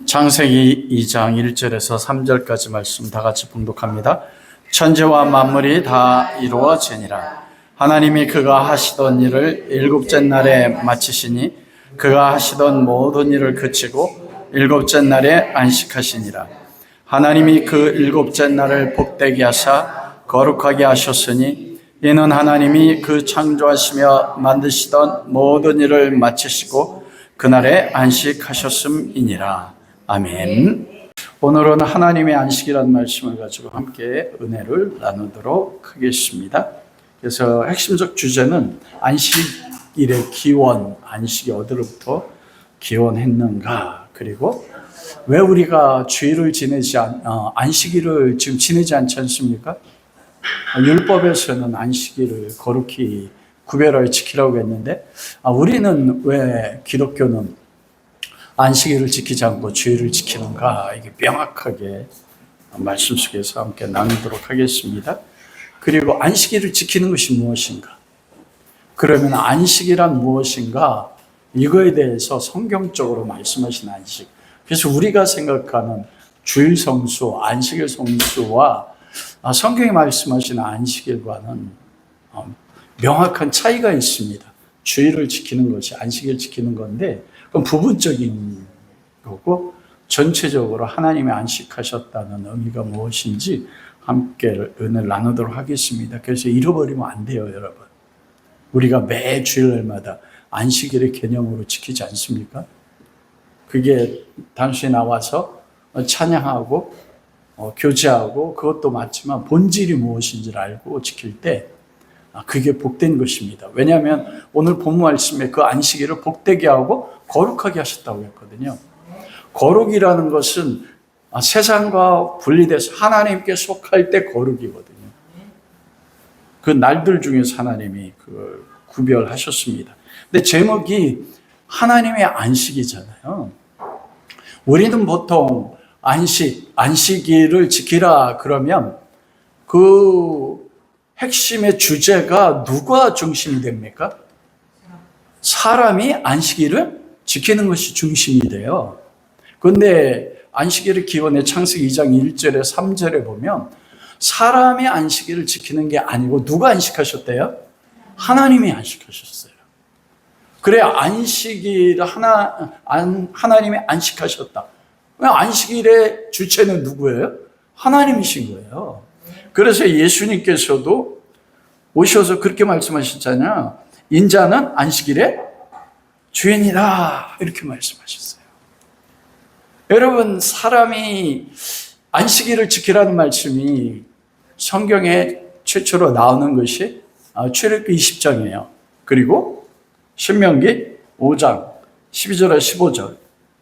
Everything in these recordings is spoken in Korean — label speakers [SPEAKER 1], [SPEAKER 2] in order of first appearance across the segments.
[SPEAKER 1] 창세기 2장 1절에서 3절까지 말씀 다 같이 봉독합니다. 천지와 만물이 다 이루어지니라. 하나님이 그가 하시던 일을 일곱째 날에 마치시니 그가 하시던 모든 일을 그치고 일곱째 날에 안식하시니라. 하나님이 그 일곱째 날을 복되게 하사 거룩하게 하셨으니 이는 하나님이 그 창조하시며 만드시던 모든 일을 마치시고 그날에 안식하셨음이니라. 아멘. 오늘은 하나님의 안식이라는 말씀을 가지고 함께 은혜를 나누도록 하겠습니다. 그래서 핵심적 주제는 안식일의 기원, 안식이 어디로부터 기원했는가, 그리고 왜 우리가 주일을 안식일을 지금 지내지 않지 않습니까? 율법에서는 안식일을 거룩히 구별하여 지키라고 했는데, 우리는 왜 기독교는 안식일을 지키지 않고 주일을 지키는가, 이게 명확하게 말씀 속에서 함께 나누도록 하겠습니다. 그리고 안식일을 지키는 것이 무엇인가? 그러면 안식이란 무엇인가? 이거에 대해서 성경적으로 말씀하신 안식. 그래서 우리가 생각하는 주일 성수, 안식일 성수와 성경이 말씀하신 안식일과는 명확한 차이가 있습니다. 주일을 지키는 것이 안식일 지키는 건데, 그건 부분적인 거고 전체적으로 하나님이 안식하셨다는 의미가 무엇인지 함께 은혜를 나누도록 하겠습니다. 그래서 잃어버리면 안 돼요, 여러분. 우리가 매 주일날마다 안식일의 개념으로 지키지 않습니까? 그게 단순히 나와서 찬양하고 교제하고 그것도 맞지만 본질이 무엇인지를 알고 지킬 때 그게 복된 것입니다. 왜냐하면 오늘 본문 말씀에 그 안식일을 복되게 하고 거룩하게 하셨다고 했거든요. 거룩이라는 것은 세상과 분리돼서 하나님께 속할 때 거룩이거든요. 그 날들 중에서 하나님이 그걸 구별하셨습니다. 근데 제목이 하나님의 안식이잖아요. 우리는 보통 안식일을 지키라 그러면 그 핵심의 주제가 누가 중심이 됩니까? 사람이 안식일을 지키는 것이 중심이 돼요. 그런데 안식일의 기원의 창세기 2장 1절에 3절에 보면 사람이 안식일을 지키는 게 아니고 누가 안식하셨대요? 하나님이 안식하셨어요. 그래, 하나님이 안식하셨다. 안식일의 주체는 누구예요? 하나님이신 거예요. 그래서 예수님께서도 오셔서 그렇게 말씀하셨잖아요. 인자는 안식일의 주인이다, 이렇게 말씀하셨어요. 여러분, 사람이 안식일을 지키라는 말씀이 성경에 최초로 나오는 것이 출애굽기 20장이에요. 그리고 신명기 5장 12절에 15절,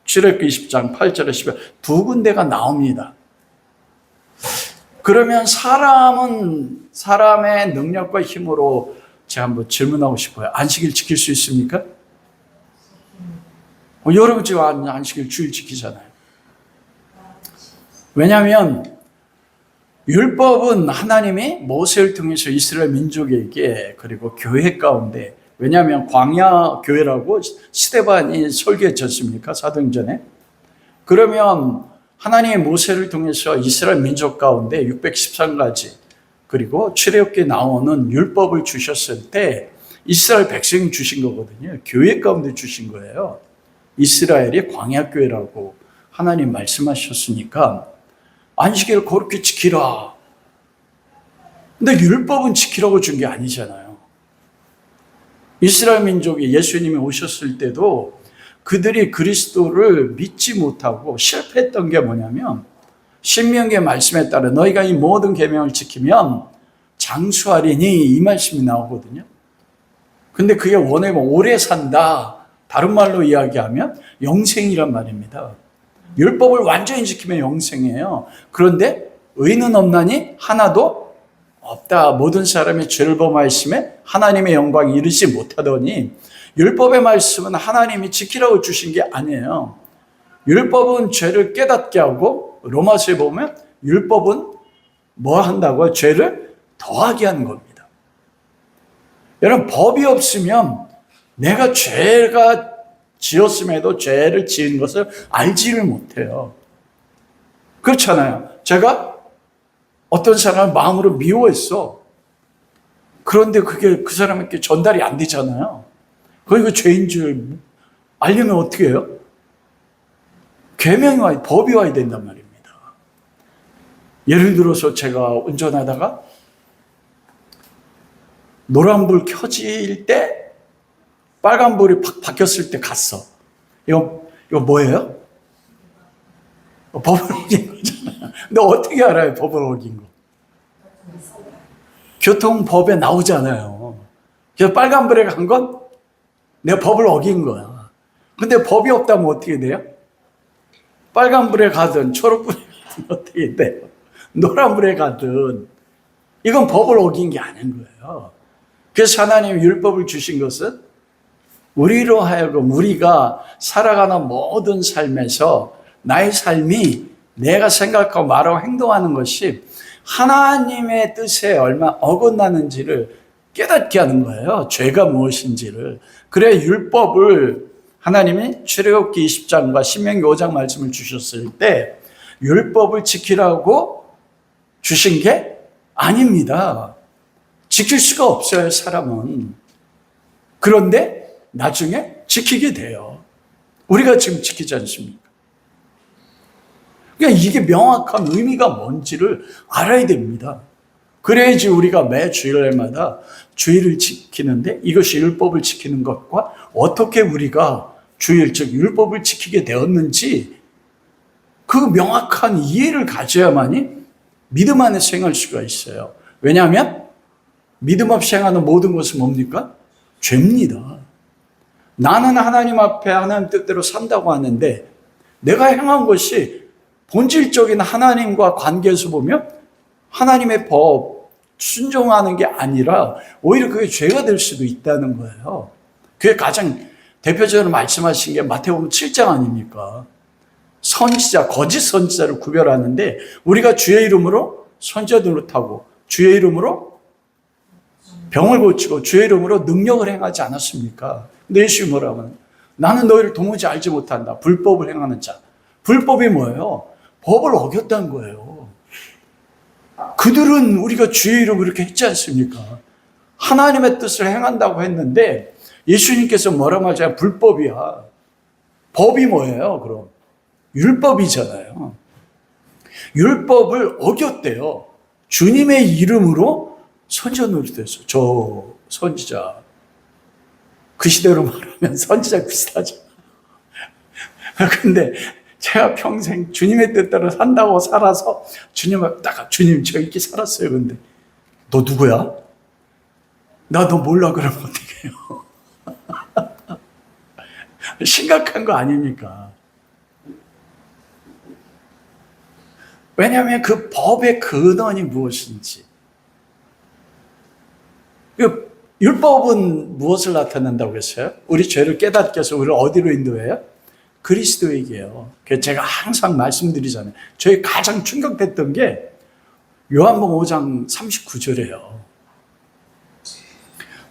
[SPEAKER 1] 출애굽기 20장 8절에 10절 두 군데가 나옵니다. 그러면 사람은 사람의 능력과 힘으로, 제가 한번 질문하고 싶어요. 안식일 지킬 수 있습니까? 여러분 지금 안식일 주일 지키잖아요. 왜냐하면 율법은 하나님이 모세를 통해서 이스라엘 민족에게, 그리고 교회 가운데, 왜냐하면 광야 교회라고 스데반이 설계했지 사도행전에. 그러면 하나님의 모세를 통해서 이스라엘 민족 가운데 613가지, 그리고 출애굽기에 나오는 율법을 주셨을 때 이스라엘 백성이 주신 거거든요. 교회 가운데 주신 거예요. 이스라엘이 광야교회라고 하나님 말씀하셨으니까 안식일을 거룩히 지키라. 근데 율법은 지키라고 준 게 아니잖아요. 이스라엘 민족이 예수님이 오셨을 때도 그들이 그리스도를 믿지 못하고 실패했던 게 뭐냐면, 신명기의 말씀에 따라 너희가 이 모든 계명을 지키면 장수하리니, 이 말씀이 나오거든요. 근데 그게 원하면 오래 산다, 다른 말로 이야기하면 영생이란 말입니다. 율법을 완전히 지키면 영생이에요. 그런데 의는 없나니 하나도 없다. 모든 사람이 죄를 범하였음에 하나님의 영광에 이르지 못하더니, 율법의 말씀은 하나님이 지키라고 주신 게 아니에요. 율법은 죄를 깨닫게 하고, 로마서에 보면 율법은 뭐 한다고요? 죄를 더하게 하는 겁니다. 여러분, 법이 없으면 내가 죄가 지었음에도 죄를 지은 것을 알지를 못해요. 그렇잖아요. 제가 어떤 사람을 마음으로 미워했어. 그런데 그게 그 사람에게 전달이 안 되잖아요. 그러니까 죄인 줄 알려면 어떻게 해요? 계명이 와야, 법이 와야 된단 말입니다. 예를 들어서 제가 운전하다가 노란불 켜질 때 빨간불이 바뀌었을 때 갔어. 이거 뭐예요? 법을 어긴 거잖아요. 근데 어떻게 알아요? 법을 어긴 거. 교통법에 나오잖아요. 그래서 빨간불에 간 건 내가 법을 어긴 거야. 근데 법이 없다면 어떻게 돼요? 빨간불에 가든 초록불에 가든 어떻게 돼요? 노란불에 가든 이건 법을 어긴 게 아닌 거예요. 그래서 하나님이 율법을 주신 것은 우리로 하여금 우리가 살아가는 모든 삶에서 나의 삶이 내가 생각하고 말하고 행동하는 것이 하나님의 뜻에 얼마나 어긋나는지를 깨닫게 하는 거예요. 죄가 무엇인지를. 그래 율법을 하나님이 출애굽기 20장과 신명기 5장 말씀을 주셨을 때 율법을 지키라고 주신 게 아닙니다. 지킬 수가 없어요, 사람은. 그런데 나중에 지키게 돼요. 우리가 지금 지키지 않습니까? 그러니까 이게 명확한 의미가 뭔지를 알아야 됩니다. 그래야지 우리가 매 주일날마다 주일을 지키는데 이것이 율법을 지키는 것과 어떻게 우리가 주일, 즉 율법을 지키게 되었는지 그 명확한 이해를 가져야만이 믿음 안에서 행할 수가 있어요. 왜냐하면 믿음 없이 행하는 모든 것은 뭡니까? 죄입니다. 나는 하나님 앞에 하나님 뜻대로 산다고 하는데 내가 행한 것이 본질적인 하나님과 관계에서 보면 하나님의 법 순종하는 게 아니라 오히려 그게 죄가 될 수도 있다는 거예요. 그게 가장 대표적으로 말씀하신 게 마태복음 7장 아닙니까? 선지자, 거짓 선지자를 구별하는데 우리가 주의 이름으로 선지자 노릇하고 주의 이름으로 병을 고치고 주의 이름으로 능력을 행하지 않았습니까? 근데 예수님이 뭐라고 하나요? 나는 너희를 도무지 알지 못한다. 불법을 행하는 자. 불법이 뭐예요? 법을 어겼다는 거예요. 그들은 우리가 주의 이름으로 이렇게 했지 않습니까? 하나님의 뜻을 행한다고 했는데 예수님께서 뭐라고 하잖아요? 불법이야. 법이 뭐예요, 그럼? 율법이잖아요. 율법을 어겼대요. 주님의 이름으로 선지자 노릇했어요. 저 선지자. 그 시대로 말하면 선지자 비슷하죠. 근데 제가 평생 주님의 뜻대로 산다고 살아서 주님 저 이렇게 살았어요. 근데 너 누구야? 나 너 몰라 그러면 어떡해요? 심각한 거 아닙니까? 왜냐하면 그 법의 근원이 무엇인지. 그 율법은 무엇을 나타낸다고 했어요? 우리 죄를 깨닫게 해서 우리를 어디로 인도해요? 그리스도에게요. 그래서 제가 항상 말씀드리잖아요. 저희 가장 충격됐던 게 요한복음 5장 39절이에요.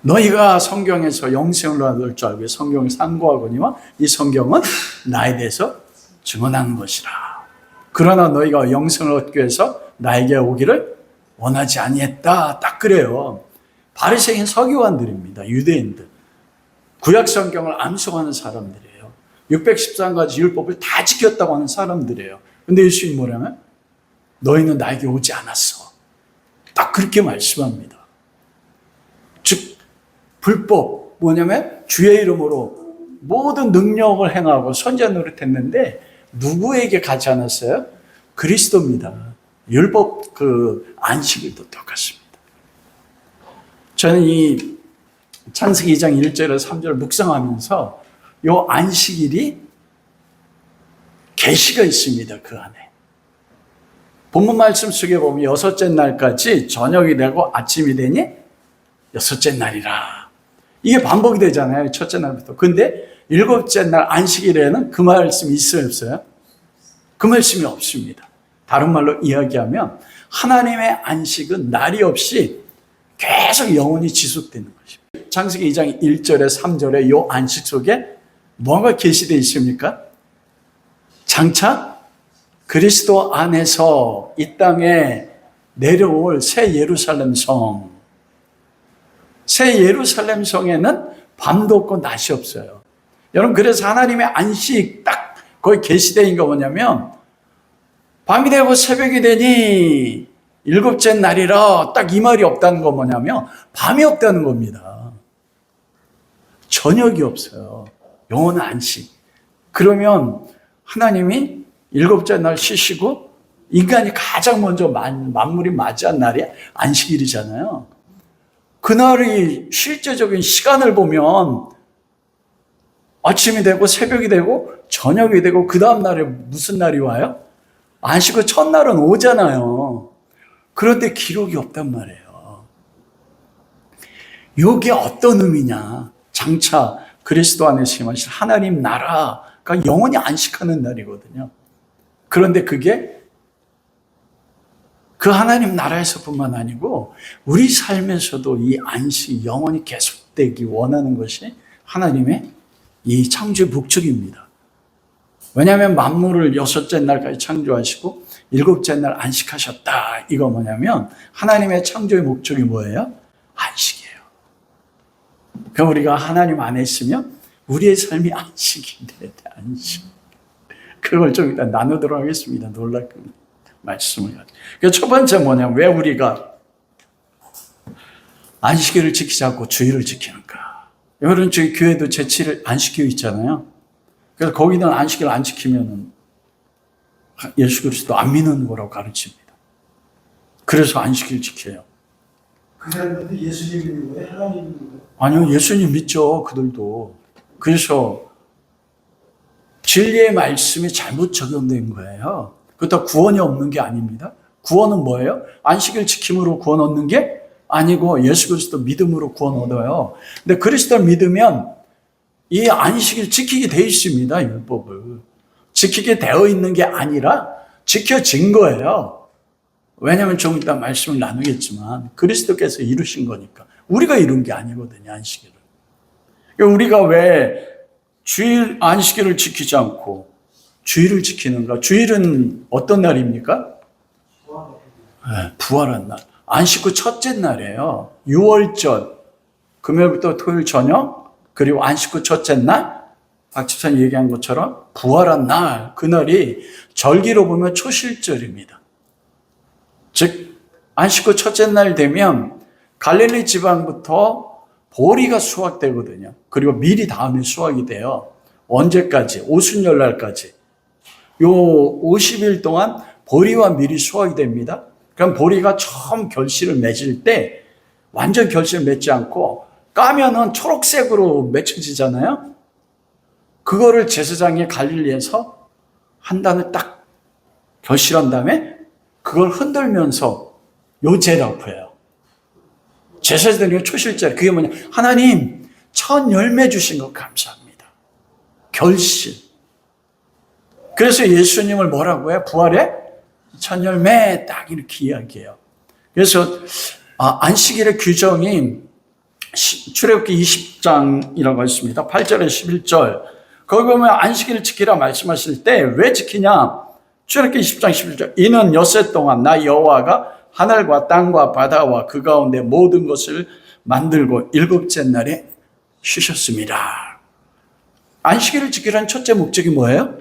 [SPEAKER 1] 너희가 성경에서 영생을 얻을 줄 알고 성경을 상고하거니와 이 성경은 나에 대해서 증언하는 것이라. 그러나 너희가 영생을 얻기 위해서 나에게 오기를 원하지 아니했다. 딱 그래요. 바리새인 서기관들입니다. 유대인들. 구약 성경을 암송하는 사람들이에요. 613가지 율법을 다 지켰다고 하는 사람들이에요. 근데 예수님이 뭐냐면 너희는 나에게 오지 않았어. 딱 그렇게 말씀합니다. 즉 불법 뭐냐면 주의 이름으로 모든 능력을 행하고 선지자 노릇했는데 누구에게 가지 않았어요? 그리스도입니다. 율법 그 안식일도 똑같습니다. 저는 이 창세기 2장 1절에서 3절을 묵상하면서 이 안식일이 계시가 있습니다. 그 안에. 본문 말씀 속에 보면 여섯째 날까지 저녁이 되고 아침이 되니 여섯째 날이라. 이게 반복이 되잖아요. 첫째 날부터. 근데 일곱째 날 안식일에는 그 말씀이 있어요, 없어요? 그 말씀이 없습니다. 다른 말로 이야기하면 하나님의 안식은 날이 없이 계속 영원히 지속되는 것입니다. 창세기 2장 1절에 3절에 이 안식 속에 뭐가 계시되어 있습니까? 장차 그리스도 안에서 이 땅에 내려올 새 예루살렘 성. 새 예루살렘 성에는 밤도 없고 낮이 없어요. 여러분, 그래서 하나님의 안식 딱 거기 계시되어 있는 거 뭐냐면, 밤이 되고 새벽이 되니 일곱째 날이라, 딱 이 말이 없다는 거 뭐냐면 밤이 없다는 겁니다. 저녁이 없어요. 영원한 안식. 그러면 하나님이 일곱째 날 쉬시고 인간이 가장 먼저 만물이 맞이한 날이 안식일이잖아요. 그날이 실제적인 시간을 보면 아침이 되고 새벽이 되고 저녁이 되고 그 다음 날에 무슨 날이 와요? 안식 후 첫날은 오잖아요. 그런데 기록이 없단 말이에요. 이게 어떤 의미냐? 장차 그리스도 안에서 임하실 하나님 나라가 영원히 안식하는 날이거든요. 그런데 그게 그 하나님 나라에서뿐만 아니고 우리 삶에서도 이 안식이 영원히 계속되기 원하는 것이 하나님의 이 창조의 목적입니다. 왜냐하면 만물을 여섯째 날까지 창조하시고 일곱째 날 안식하셨다. 이거 뭐냐면 하나님의 창조의 목적이 뭐예요? 안식이에요. 그럼 우리가 하나님 안에 있으면 우리의 삶이 안식이 돼야 돼. 안식. 그걸 좀 일단 나누도록 하겠습니다. 놀랄 말씀을. 그래서 첫 번째 뭐냐면 왜 우리가 안식일을 지키지 않고 주일을 지키는가? 여러분, 저희 교회도 제7일 안식일 있잖아요. 그래서 거기는 안식일 안 지키면 예수 그리스도 안 믿는 거라고 가르칩니다. 그래서 안식일 지켜요.
[SPEAKER 2] 그 사람들도 예수님 믿는 거예요? 하나님 믿는 거예요?
[SPEAKER 1] 아니요, 예수님 믿죠, 그들도. 그래서 진리의 말씀이 잘못 적용된 거예요. 그렇다고 구원이 없는 게 아닙니다. 구원은 뭐예요? 안식일 지킴으로 구원 얻는 게 아니고 예수 그리스도 믿음으로 구원 얻어요. 근데 그리스도를 믿으면 이 안식일 지키게 돼 있습니다. 율법을. 지키게 되어 있는 게 아니라 지켜진 거예요. 왜냐하면 좀 이따 말씀을 나누겠지만 그리스도께서 이루신 거니까. 우리가 이룬 게 아니거든요, 안식일을. 우리가 왜 주일 안식일을 지키지 않고 주일을 지키는가? 주일은 어떤 날입니까? 네, 부활한 날. 안식 후 첫째 날이에요. 6월절. 금요일부터 토요일 저녁. 그리고 안식 후 첫째 날. 박 집사님 얘기한 것처럼 부활한 날. 그날이 절기로 보면 초실절입니다. 즉 안식 후 첫째 날 되면 갈릴리 지방부터 보리가 수확되거든요. 그리고 밀이 다음에 수확이 돼요. 언제까지? 오순절날까지. 요 50일 동안 보리와 밀이 수확이 됩니다. 그럼 보리가 처음 결실을 맺을 때 완전 결실을 맺지 않고 까면은 초록색으로 맺혀지잖아요. 그거를 제사장이 갈릴리에서 한 단을 딱 결실한 다음에 그걸 흔들면서 요제라고 해요. 제사장이 초실절. 그게 뭐냐? 하나님 첫 열매 주신 것 감사합니다. 결실. 그래서 예수님을 뭐라고 해요? 부활의 첫 열매 딱 이렇게 이야기해요. 그래서 안식일의 규정이 출애굽기 20장이라고 했습니다. 8절에 11절. 거기 보면 안식일을 지키라 말씀하실 때 왜 지키냐? 출애굽기 20장 11절. 이는 엿새 동안 나 여호와가 하늘과 땅과 바다와 그 가운데 모든 것을 만들고 일곱째 날에 쉬셨습니다. 안식일을 지키라는 첫째 목적이 뭐예요?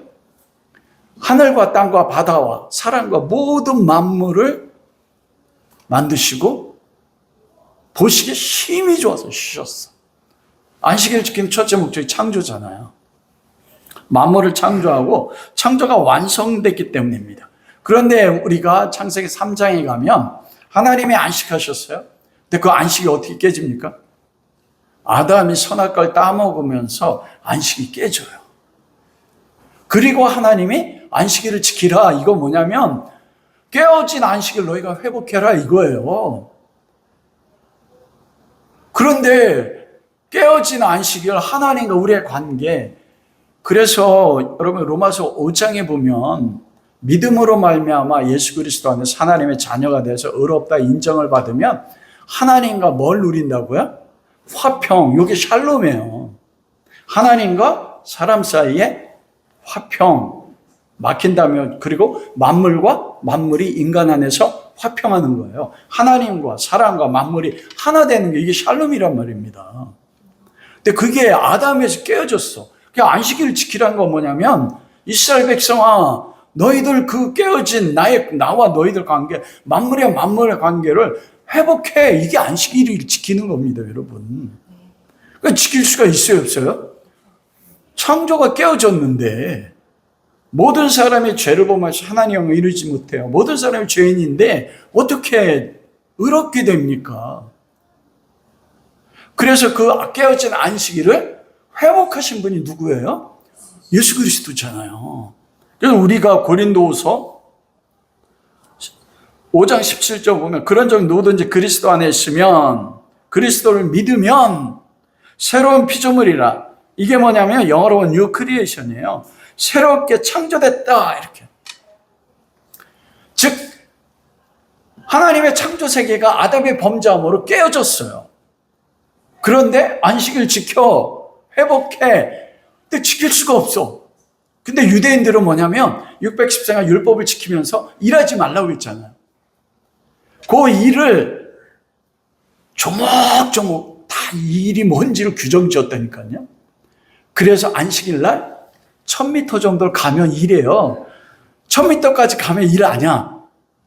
[SPEAKER 1] 하늘과 땅과 바다와 사람과 모든 만물을 만드시고 보시기에 힘이 좋아서 쉬셨어. 안식일을 지키는 첫째 목적이 창조잖아요. 만물을 창조하고 창조가 완성됐기 때문입니다. 그런데 우리가 창세기 3장에 가면 하나님이 안식하셨어요. 근데 그 안식이 어떻게 깨집니까? 아담이 선악과를 따먹으면서 안식이 깨져요. 그리고 하나님이 안식일을 지키라. 이거 뭐냐면 깨어진 안식을 너희가 회복해라 이거예요. 그런데 깨어진 안식일 하나님과 우리의 관계. 그래서 여러분 로마서 5장에 보면 믿음으로 말미암아 예수 그리스도 안에서 하나님의 자녀가 돼서 의롭다 인정을 받으면 하나님과 뭘 누린다고요? 화평. 이게 샬롬이에요. 하나님과 사람 사이에 화평, 막힌다면, 그리고 만물과 만물이 인간 안에서 화평하는 거예요. 하나님과 사람과 만물이 하나 되는 게 이게 샬롬이란 말입니다. 근데 그게 아담에서 깨어졌어. 그 안식일을 지키라는 건 뭐냐면, 이스라엘 백성아, 너희들 그 깨어진 나와 너희들 관계, 만물의 관계를 회복해. 이게 안식일을 지키는 겁니다, 여러분. 그러니까 지킬 수가 있어요, 없어요? 창조가 깨어졌는데, 모든 사람이 죄를 범해서 하나님을 이루지 못해요. 모든 사람이 죄인인데, 어떻게 의롭게 됩니까? 그래서 그 깨어진 안식일을 회복하신 분이 누구예요? 예수 그리스도잖아요. 그래서 우리가 고린도후서 5장 17절 보면 그런 적 누구든지 그리스도 안에 있으면, 그리스도를 믿으면 새로운 피조물이라. 이게 뭐냐면 영어로는 뉴 크리에이션이에요. 새롭게 창조됐다, 이렇게. 즉 하나님의 창조 세계가 아담의 범죄함으로 깨어졌어요. 그런데 안식일 지켜, 회복해. 근데 지킬 수가 없어. 근데 유대인들은 뭐냐면 613가 율법을 지키면서 일하지 말라고 했잖아요. 그 일을 조목조목 다 이 일이 뭔지를 규정 지었다니까요. 그래서 안식일 날 1000m 정도를 가면 일해요. 1000m까지 가면 일 아니야.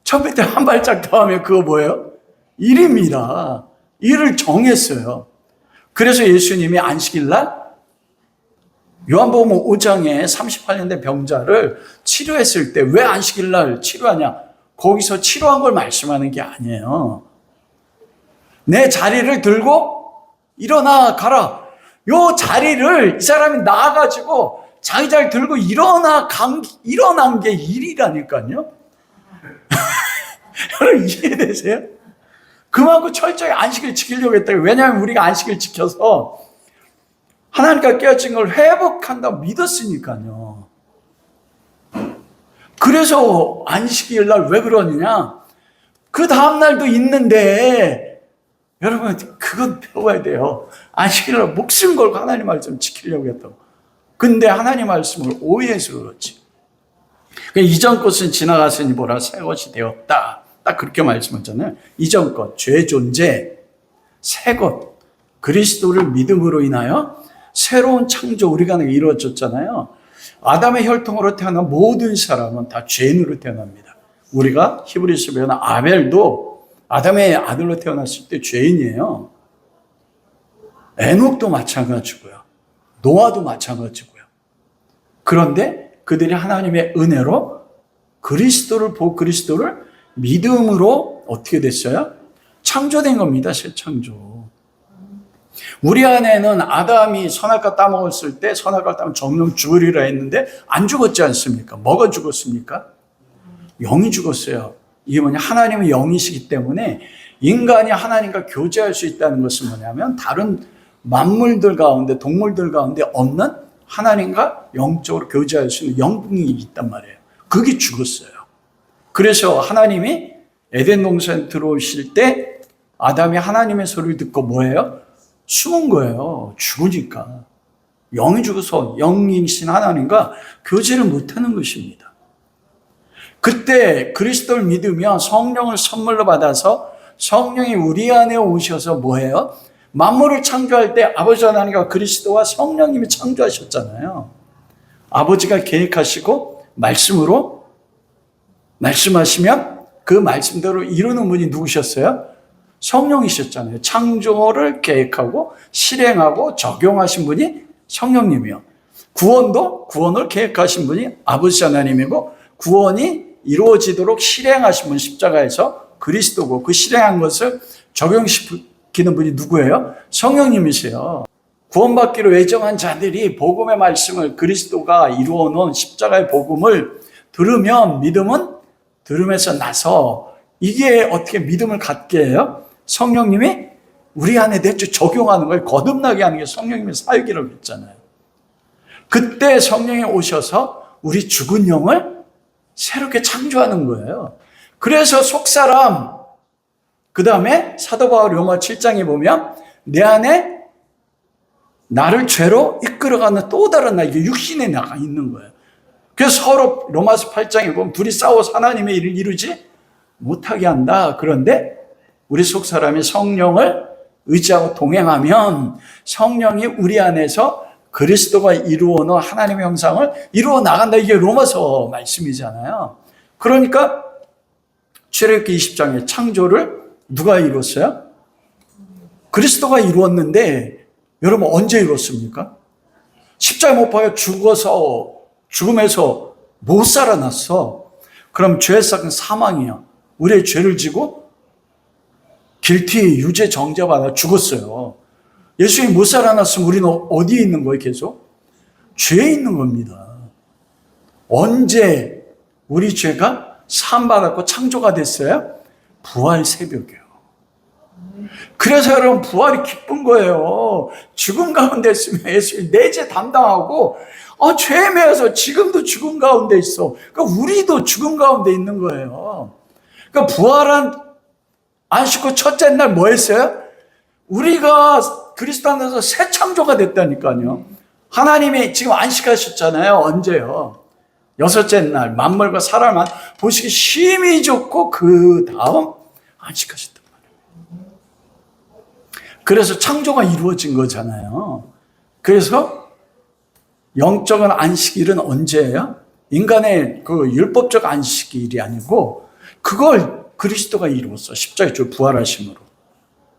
[SPEAKER 1] 1000m 한 발짝 더 하면 그거 뭐예요? 일입니다. 일을 정했어요. 그래서 예수님이 안식일 날 요한복음 5장에 38년 된 병자를 치료했을 때 왜 안식일 날 치료하냐? 거기서 치료한 걸 말씀하는 게 아니에요. 내 자리를 들고 일어나 가라. 요 자리를 이 사람이 나와가지고 자기 자리 들고 일어난 게 일이라니까요. 여러분 이해되세요? 그만큼 철저히 안식을 지키려고 했다고. 왜냐하면 우리가 안식을 지켜서 하나님과 깨어진 걸 회복한다고 믿었으니까요. 그래서 안식일 날 왜 그러느냐? 그 다음날도 있는데, 여러분 그건 배워야 돼요. 안식일 날 목숨 걸고 하나님 말씀 지키려고 했다고. 근데 하나님 말씀을 오해해서 그렇지. 이전 것은 지나갔으니 보라 새 것이 되었다. 딱 그렇게 말씀하잖아요. 이전 것, 죄 존재, 새 것, 그리스도를 믿음으로 인하여 새로운 창조 우리가 이루어졌잖아요. 아담의 혈통으로 태어난 모든 사람은 다 죄인으로 태어납니다. 우리가 히브리서 배우는 아벨도 아담의 아들로 태어났을 때 죄인이에요. 에녹도 마찬가지고요. 노아도 마찬가지고요. 그런데 그들이 하나님의 은혜로 그리스도를 보고 그리스도를 믿음으로 어떻게 됐어요? 창조된 겁니다. 새 창조. 우리 안에는 아담이 선악과 따먹었을 때 선악과 따면 정령 죽으리라 했는데 안 죽었지 않습니까? 뭐가 죽었습니까? 영이 죽었어요. 이게 뭐냐? 하나님은 영이시기 때문에 인간이 하나님과 교제할 수 있다는 것은 뭐냐면 다른 만물들 가운데, 동물들 가운데 없는 하나님과 영적으로 교제할 수 있는 영분이 있단 말이에요. 그게 죽었어요. 그래서 하나님이 에덴 동산에 들어오실 때 아담이 하나님의 소리를 듣고 뭐예요? 숨은 거예요. 죽으니까. 영이 죽어서 영이신 하나님과 교제를 못하는 것입니다. 그때 그리스도를 믿으면 성령을 선물로 받아서 성령이 우리 안에 오셔서 뭐예요? 만물을 창조할 때 아버지 하나님과 그리스도와 성령님이 창조하셨잖아요. 아버지가 계획하시고 말씀으로 말씀하시면 그 말씀대로 이루는 분이 누구셨어요? 성령이셨잖아요. 창조를 계획하고 실행하고 적용하신 분이 성령님이요. 구원을 계획하신 분이 아버지 하나님이고 구원이 이루어지도록 실행하신 분 십자가에서 그리스도고 그 실행한 것을 적용시키는 분이 누구예요? 성령님이세요. 구원받기로 예정한 자들이 복음의 말씀을 그리스도가 이루어놓은 십자가의 복음을 들으면 믿음은 들음에서 나서 이게 어떻게 믿음을 갖게 해요? 성령님이 우리 안에 내주 적용하는 걸 거듭나게 하는 게 성령님의 사역이라고 했잖아요. 그때 성령이 오셔서 우리 죽은 영을 새롭게 창조하는 거예요. 그래서 속사람, 그 다음에 사도 바울 로마 7장에 보면 내 안에 나를 죄로 이끌어가는 또 다른 나, 이게 육신에 나가 있는 거예요. 그래서 서로 로마서 8장에 보면 둘이 싸워서 하나님의 일을 이루지 못하게 한다. 그런데 우리 속 사람이 성령을 의지하고 동행하면 성령이 우리 안에서 그리스도가 이루어 놓은 하나님의 형상을 이루어 나간다. 이게 로마서 말씀이잖아요. 그러니까 출애굽기 20장의 창조를 누가 이뤘어요? 그리스도가 이루었는데 여러분 언제 이뤘습니까? 십자가에 못 박혀 죽음에서 못 살아났어. 그럼 죄의 사망이야. 우리의 죄를 지고 길티 유죄 정죄받아 죽었어요. 예수님이 못 살아났으면 우리는 어디에 있는 거예요? 계속? 죄에 있는 겁니다. 언제 우리 죄가 사함받았고 창조가 됐어요? 부활 새벽이요. 그래서 여러분 부활이 기쁜 거예요. 죽음 가운데 있으면 예수님이 내 죄 담당하고 죄에 매여서 지금도 죽음 가운데 있어. 그러니까 우리도 죽음 가운데 있는 거예요. 그러니까 부활한 안식구 첫째 날 뭐 했어요? 우리가 그리스도 안에서 새 창조가 됐다니까요. 하나님이 지금 안식하셨잖아요. 언제요? 여섯째 날 만물과 사람만 보시기 심히 좋고 그 다음 안식하셨단 말이에요. 그래서 창조가 이루어진 거잖아요. 그래서 영적인 안식일은 언제예요? 인간의 그 율법적 안식일이 아니고 그걸 그리스도가 이루었어. 십자가의 주 부활하심으로.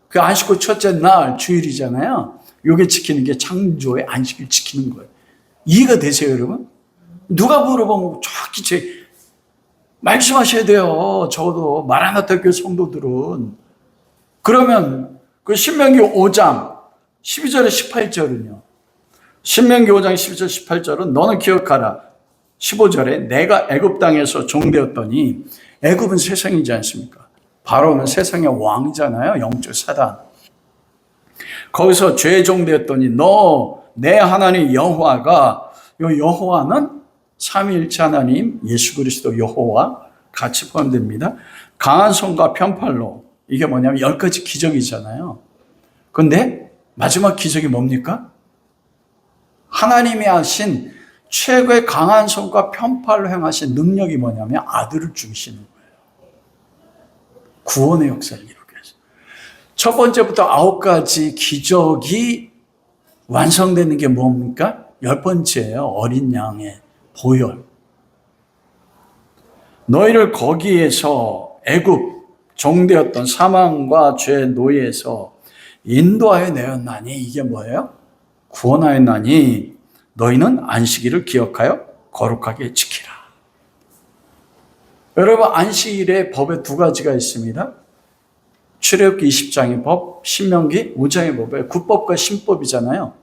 [SPEAKER 1] 그 안식구 첫째 날 주일이잖아요. 요게 지키는 게 창조의 안식일 지키는 거예요. 이해가 되세요, 여러분? 누가 물어보면 정확히 말씀하셔야 돼요. 적어도 마라나타 교회 성도들은. 그러면 그 신명기 5장 12절에 18절은요. 신명기 5장 12절 18절은 너는 기억하라. 15절에 내가 애굽 땅에서 종되었더니 애굽은 세상이지 않습니까? 바로는 세상의 왕이잖아요. 영적 사단. 거기서 죄의 종되었더니 너 내 하나님 여호와가, 이 여호와는 삼위일체 하나님 예수 그리스도 여호와 같이 포함됩니다. 강한 손과 편팔로, 이게 뭐냐면 10가지 기적이잖아요. 그런데 마지막 기적이 뭡니까? 하나님이 하신 최고의 강한 손과 편팔로 행하신 능력이 뭐냐면 아들을 죽이시는 거예요. 구원의 역사를 이루게 해서. 첫 번째부터 9가지 기적이 완성되는 게 뭡니까? 10번째예요. 어린 양의 보혈. 너희를 거기에서 애굽 종되었던 사망과 죄의 노예에서 인도하여 내었나니, 이게 뭐예요? 구원하였나니 너희는 안식일을 기억하여 거룩하게 지키라. 여러분, 안식일의 법에 2가지가 있습니다. 출애굽기 20장의 법, 신명기 5장의 법에 굿법과 신법이잖아요.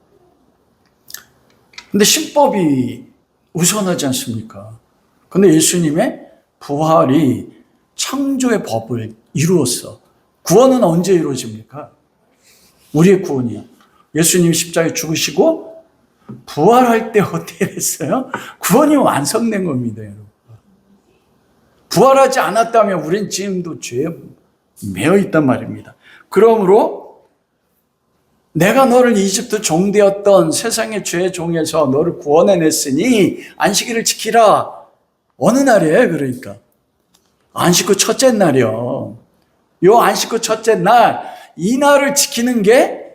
[SPEAKER 1] 근데 신법이 우선하지 않습니까? 근데 예수님의 부활이 창조의 법을 이루었어. 구원은 언제 이루어집니까? 우리의 구원이요. 예수님이 십자가에 죽으시고 부활할 때 어떻게 됐어요? 구원이 완성된 겁니다, 여러분. 부활하지 않았다면 우린 지금도 죄에 매여 있단 말입니다. 그러므로 내가 너를 이집트 종되었던 세상의 죄의 종에서 너를 구원해냈으니 안식일을 지키라. 어느 날이에요, 그러니까? 안식구 첫째 날이요. 요 안식구 첫째 날, 이 날을 지키는 게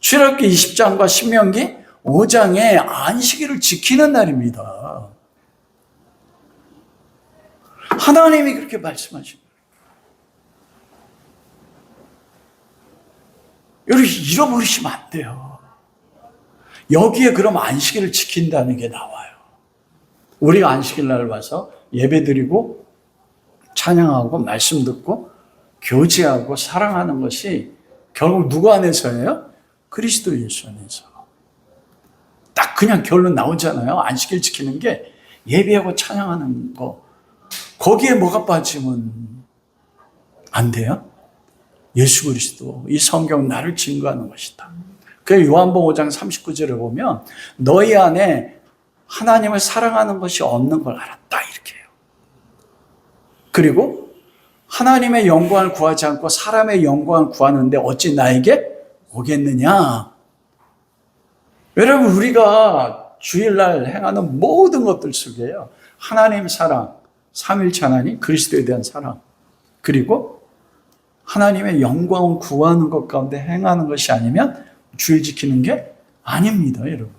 [SPEAKER 1] 출애굽기 20장과 신명기 5장의 안식일을 지키는 날입니다. 하나님이 그렇게 말씀하십니다. 여러분, 잃어버리시면 안 돼요. 여기에 그럼 안식일을 지킨다는 게 나와요. 우리가 안식일 날 와서 예배 드리고 찬양하고 말씀 듣고 교제하고 사랑하는 것이 결국 누구 안에서예요? 그리스도 예수 안에서. 딱 그냥 결론 나오잖아요. 안식일 지키는 게 예배하고 찬양하는 거. 거기에 뭐가 빠지면 안 돼요? 예수 그리스도, 이 성경 나를 증거하는 것이다. 그래서 요한복음 5장 39절에 보면 너희 안에 하나님을 사랑하는 것이 없는 걸 알았다, 이렇게 해요. 그리고 하나님의 영광을 구하지 않고 사람의 영광을 구하는데 어찌 나에게 오겠느냐? 여러분, 우리가 주일날 행하는 모든 것들 속에요, 하나님 사랑, 삼일체 하나님, 그리스도에 대한 사랑, 그리고 하나님의 영광을 구하는 것 가운데 행하는 것이 아니면 주일 지키는 게 아닙니다, 여러분.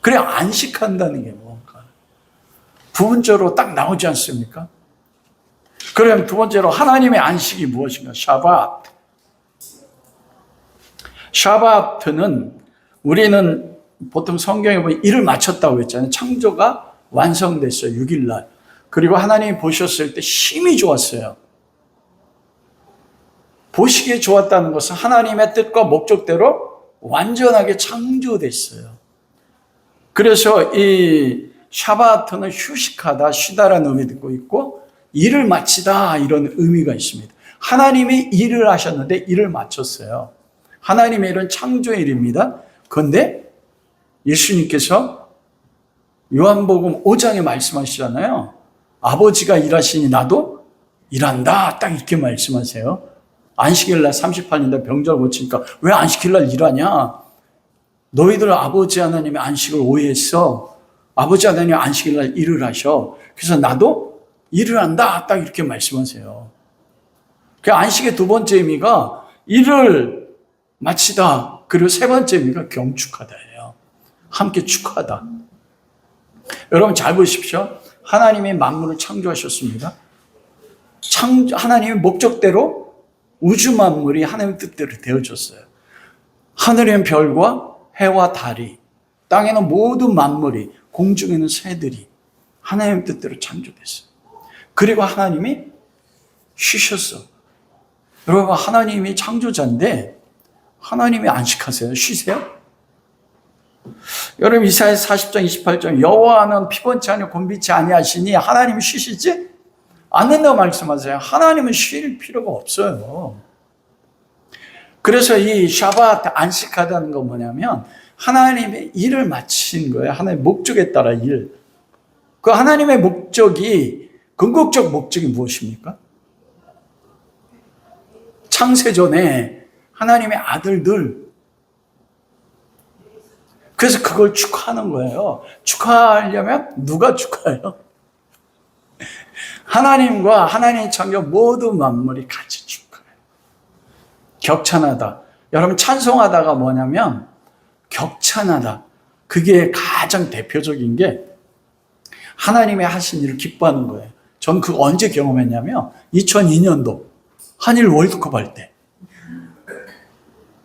[SPEAKER 1] 그래, 안식한다는 게 뭔가 부분적으로 딱 나오지 않습니까? 그럼 두 번째로 하나님의 안식이 무엇인가? 샤밧. 샤밧은 우리는 보통 성경에 보면 일을 마쳤다고 했잖아요. 창조가 완성됐어요, 6일날. 그리고 하나님이 보셨을 때 힘이 좋았어요. 보시기에 좋았다는 것은 하나님의 뜻과 목적대로 완전하게 창조됐어요. 그래서 이 샤밧은 휴식하다, 쉬다라는 의미도 있고 일을 마치다, 이런 의미가 있습니다. 하나님이 일을 하셨는데 일을 마쳤어요. 하나님의 일은 창조의 일입니다. 그런데 예수님께서 요한복음 5장에 말씀하시잖아요. 아버지가 일하시니 나도 일한다, 딱 이렇게 말씀하세요. 안식일날 38년대 병자를 고치니까 왜 안식일날 일하냐? 너희들 아버지 하나님의 안식을 오해했어. 아버지 하나님이 안식일날 일을 하셔. 그래서 나도 일을 한다, 딱 이렇게 말씀하세요. 그 안식의 두 번째 의미가 일을 마치다, 그리고 세 번째 의미가 경축하다예요. 함께 축하하다. 여러분 잘 보십시오. 하나님이 만물을 창조하셨습니다. 하나님의 목적대로 우주 만물이 하나님의 뜻대로 되어졌어요. 하늘에는 별과 해와 달이, 땅에는 모든 만물이, 공중에 있는 새들이 하나님의 뜻대로 창조됐어요. 그리고 하나님이 쉬셨어. 여러분, 하나님이 창조자인데 하나님이 안식하세요? 쉬세요? 여러분, 이사야서 40장 28절, 여호와는 피곤치 아니하고 곤비치 아니하시니 하나님이 쉬시지 않는다고 말씀하세요. 하나님은 쉴 필요가 없어요. 그래서 이 샤밧, 안식하다는 건 뭐냐면 하나님의 일을 마친 거예요. 하나님의 목적에 따라 일. 그 하나님의 목적이, 궁극적 목적이 무엇입니까? 창세전에 하나님의 아들들, 그래서 그걸 축하하는 거예요. 축하하려면 누가 축하해요? 하나님과 하나님의 창조 모든 만물이 같이 축하해요. 격찬하다. 여러분, 찬송하다가 뭐냐면 격찬하다. 그게 가장 대표적인 게 하나님의 하신 일을 기뻐하는 거예요. 전 그거 언제 경험했냐면 2002년도 한일 월드컵 할 때.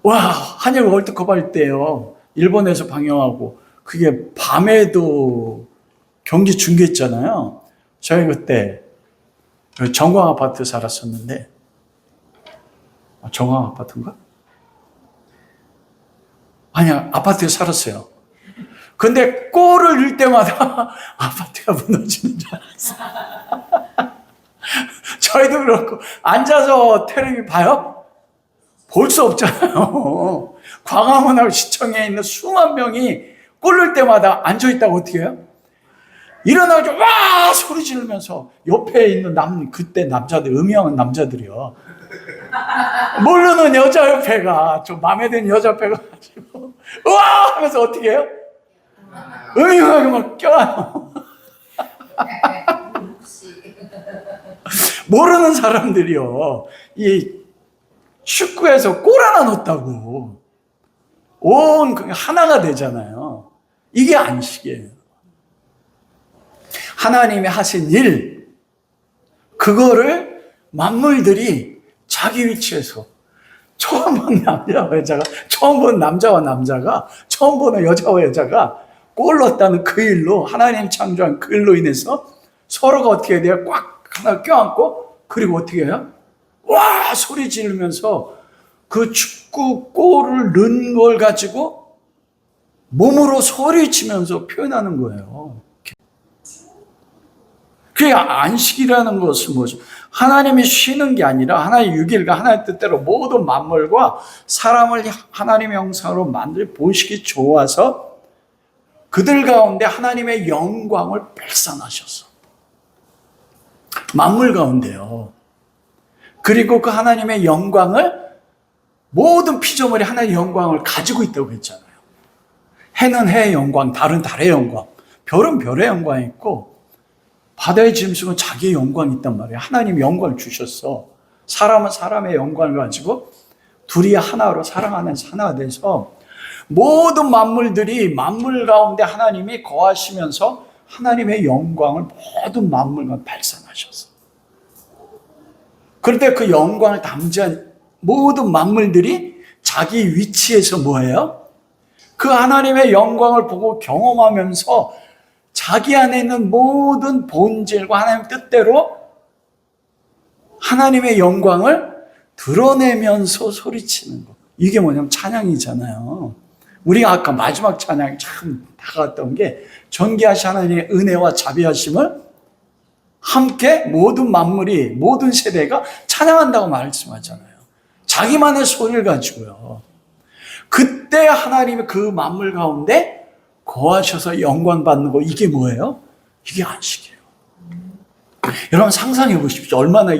[SPEAKER 1] 와, 한일 월드컵 할 때요. 일본에서 방영하고 그게 밤에도 경기 중계했잖아요. 저희 그때 정광 아파트 살았었는데, 정광 아파트인가? 아니야, 아파트에 살았어요. 근데 골을 넣을 때마다 아파트가 무너지는 줄 알았어요. 저희도 그렇고, 앉아서 텔레비 봐요? 볼 수 없잖아요. 광화문하고 시청에 있는 수만 명이 골 넣을 때마다 앉아있다고 어떻게 해요? 일어나가지고 와 소리 지르면서 옆에 있는 그때 남자들, 음영한 남자들이요. 모르는 여자 옆에가, 좀 마음에 드는 여자 옆에가 가지고 와 하면서 어떻게 해요? 음영하게 막 껴안아요. 모르는 사람들이요. 이 축구에서 골 하나 넣었다고 온 하나가 되잖아요. 이게 안식이에요. 하나님이 하신 일, 그거를 만물들이 자기 위치에서, 처음 본 남자와 여자가, 처음 본 남자와 남자가, 처음 보는 여자와 여자가 골 넣었다는 그 일로, 하나님 창조한 그 일로 인해서 서로가 어떻게 해야 돼요? 꽉 하나 껴안고, 그리고 어떻게 해요? 와 소리 지르면서 그 축구 골을 넣은 걸 가지고 몸으로 소리치면서 표현하는 거예요. 그게 안식이라는 것은 뭐죠? 하나님이 쉬는 게 아니라 하나의 6일과 하나의 뜻대로 모든 만물과 사람을 하나님의 형상으로 만들 보시기 좋아서 그들 가운데 하나님의 영광을 발산하셔서 만물 가운데요. 그리고 그 하나님의 영광을, 모든 피조물이 하나님의 영광을 가지고 있다고 했잖아요. 해는 해의 영광, 달은 달의 영광, 별은 별의 영광이 있고 바다의 짐승은 자기의 영광이 있단 말이에요. 하나님이 영광을 주셨어. 사람은 사람의 영광을 가지고 둘이 하나로 사랑하면서 하나가 돼서 모든 만물들이 만물 가운데 하나님이 거하시면서 하나님의 영광을 모든 만물과 발산하셨어. 그런데 그 영광을 담지한 모든 만물들이 자기 위치에서 뭐예요? 그 하나님의 영광을 보고 경험하면서 자기 안에 있는 모든 본질과 하나님의 뜻대로 하나님의 영광을 드러내면서 소리치는 것. 이게 뭐냐면 찬양이잖아요. 우리가 아까 마지막 찬양이 참 다가왔던 게 전기하신 하나님의 은혜와 자비하심을 함께 모든 만물이, 모든 세대가 찬양한다고 말씀하잖아요. 자기만의 소리를 가지고요. 그때 하나님이 그 만물 가운데 거하셔서 영광 받는 거, 이게 뭐예요? 이게 안식이에요. 여러분 상상해 보십시오. 얼마나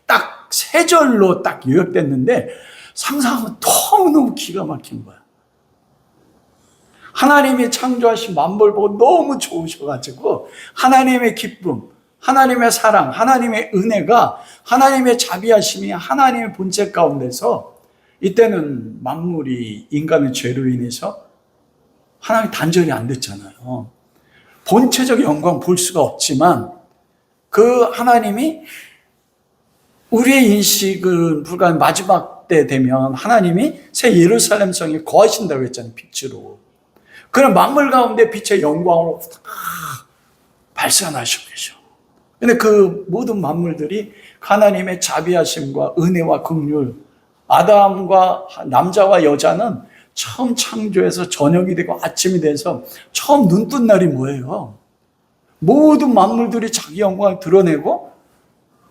[SPEAKER 1] 딱 세 절로 딱 요약됐는데 상상하면 너무너무 기가 막힌 거야. 하나님이 창조하신 만물 보고 너무 좋으셔가지고 하나님의 기쁨, 하나님의 사랑, 하나님의 은혜가, 하나님의 자비하심이 하나님의 본체 가운데서, 이때는 만물이 인간의 죄로 인해서 하나님이 단절이 안 됐잖아요. 본체적 영광 볼 수가 없지만 그 하나님이 우리의 인식은 불과 마지막 때 되면 하나님이 새 예루살렘 성에 거하신다고 했잖아요. 빛으로. 그런 만물 가운데 빛의 영광으로 발산하시고 계셔. 근데 그 모든 만물들이 하나님의 자비하심과 은혜와 긍휼, 아담과 남자와 여자는 처음 창조해서 저녁이 되고 아침이 돼서 처음 눈 뜬 날이 뭐예요? 모든 만물들이 자기 영광을 드러내고,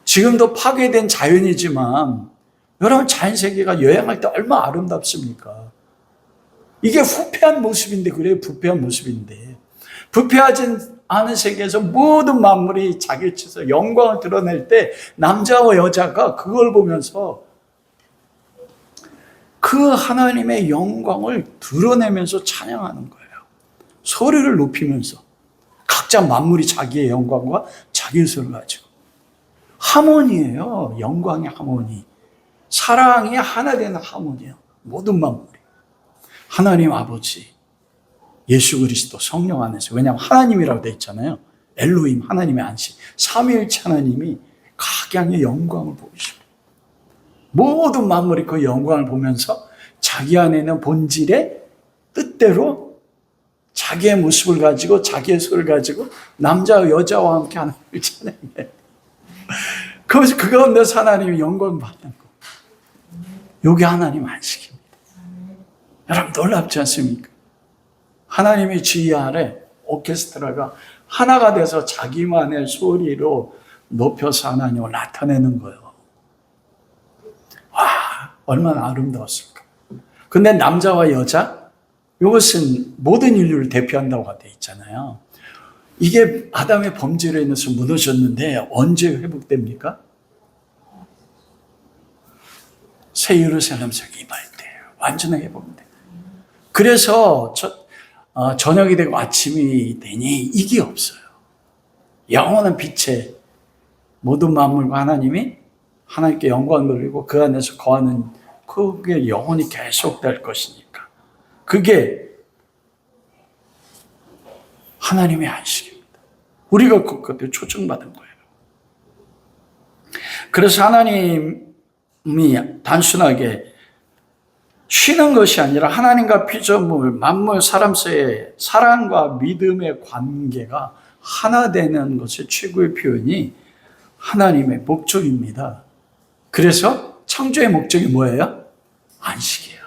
[SPEAKER 1] 지금도 파괴된 자연이지만 여러분 자연세계가 여행할 때 얼마나 아름답습니까? 이게 후패한 모습인데, 그래요. 부패한 모습인데, 부패하지 않은 세계에서 모든 만물이 자기를 쳐서 영광을 드러낼 때 남자와 여자가 그걸 보면서 그 하나님의 영광을 드러내면서 찬양하는 거예요. 소리를 높이면서 각자 만물이 자기의 영광과 자기의 소리를 가지고 하모니예요. 영광의 하모니, 사랑이 하나 되는 하모니예요. 모든 만물이 하나님 아버지, 예수 그리스도, 성령 안에서, 왜냐하면 하나님이라고 되어 있잖아요. 엘로힘, 하나님의 안식, 삼위일체 하나님이 각양의 영광을 보이시고 모든 만물이 그 영광을 보면서 자기 안에 있는 본질의 뜻대로 자기의 모습을 가지고 자기의 소리를 가지고 남자와 여자와 함께 하나님을 찬양해요. 그래서 그 가운데서 하나님이 영광 받는 거. 이게 하나님 안식입니다. 여러분 놀랍지 않습니까? 하나님의 지휘 아래 오케스트라가 하나가 돼서 자기만의 소리로 높여서 하나님을 나타내는 거예요. 와, 얼마나 아름다웠을까. 근데 남자와 여자, 이것은 모든 인류를 대표한다고 되어 있잖아요. 이게 아담의 범죄로 인해서 무너졌는데 언제 회복됩니까? 새 예루살렘 성에 임할 때 완전하게 회복돼요. 그래서 저녁이 되고 아침이 되니 이게 없어요. 영원한 빛에 모든 만물과 하나님이 하나님께 영광 돌리고 그 안에서 거하는, 그게 영원히 계속될 것이니까. 그게 하나님의 안식입니다. 우리가 그것에 초청받은 거예요. 그래서 하나님이 단순하게 쉬는 것이 아니라 하나님과 피조물, 만물, 사람 사이의 사랑과 믿음의 관계가 하나 되는 것의 최고의 표현이 하나님의 목적입니다. 그래서 창조의 목적이 뭐예요? 안식이에요.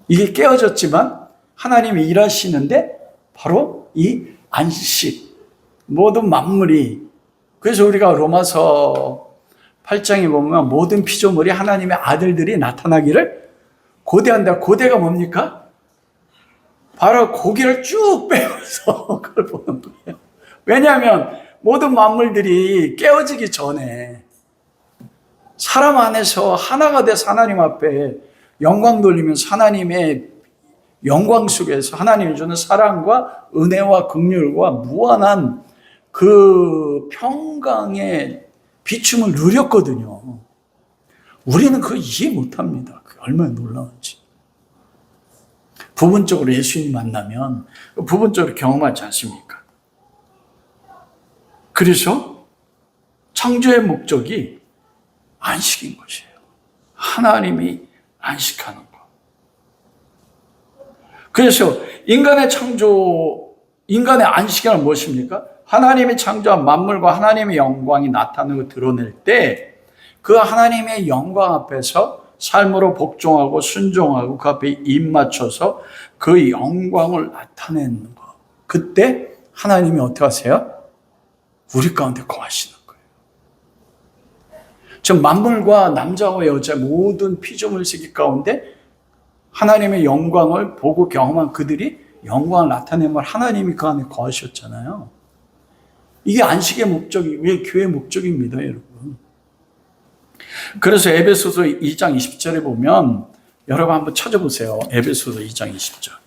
[SPEAKER 1] 이게 깨어졌지만 하나님이 일하시는데 바로 이 안식, 모든 만물이, 그래서 우리가 로마서 8장에 보면 모든 피조물이 하나님의 아들들이 나타나기를 고대한다. 고대가 뭡니까? 바로 고기를 쭉 빼면서 그걸 보는 거예요. 왜냐하면 모든 만물들이 깨어지기 전에 사람 안에서 하나가 돼서 하나님 앞에 영광 돌리면서 하나님의 영광 속에서 하나님이 주는 사랑과 은혜와 긍휼과 무한한 그 평강의 비춤을 누렸거든요. 우리는 그거 이해 못합니다. 그게 얼마나 놀라운지. 부분적으로 예수님 만나면 부분적으로 경험하지 않습니까? 그래서 창조의 목적이 안식인 것이에요. 하나님이 안식하는 것. 그래서 인간의 창조, 인간의 안식이란 무엇입니까? 하나님이 창조한 만물과 하나님의 영광이 나타나는 걸 드러낼 때 그 하나님의 영광 앞에서 삶으로 복종하고 순종하고 그 앞에 입 맞춰서 그 영광을 나타내는 것. 그때 하나님이 어떻게 하세요? 우리 가운데 거하시는 거예요. 즉 만물과 남자와 여자 모든 피조물 세계 가운데 하나님의 영광을 보고 경험한 그들이 영광을 나타내면 하나님이 그 안에 거하셨잖아요. 이게 안식의 목적이, 왜 교회의 목적입니다, 여러분. 그래서 에베소서 2장 20절에 보면 여러분 한번 찾아보세요. 에베소서 2장 20절.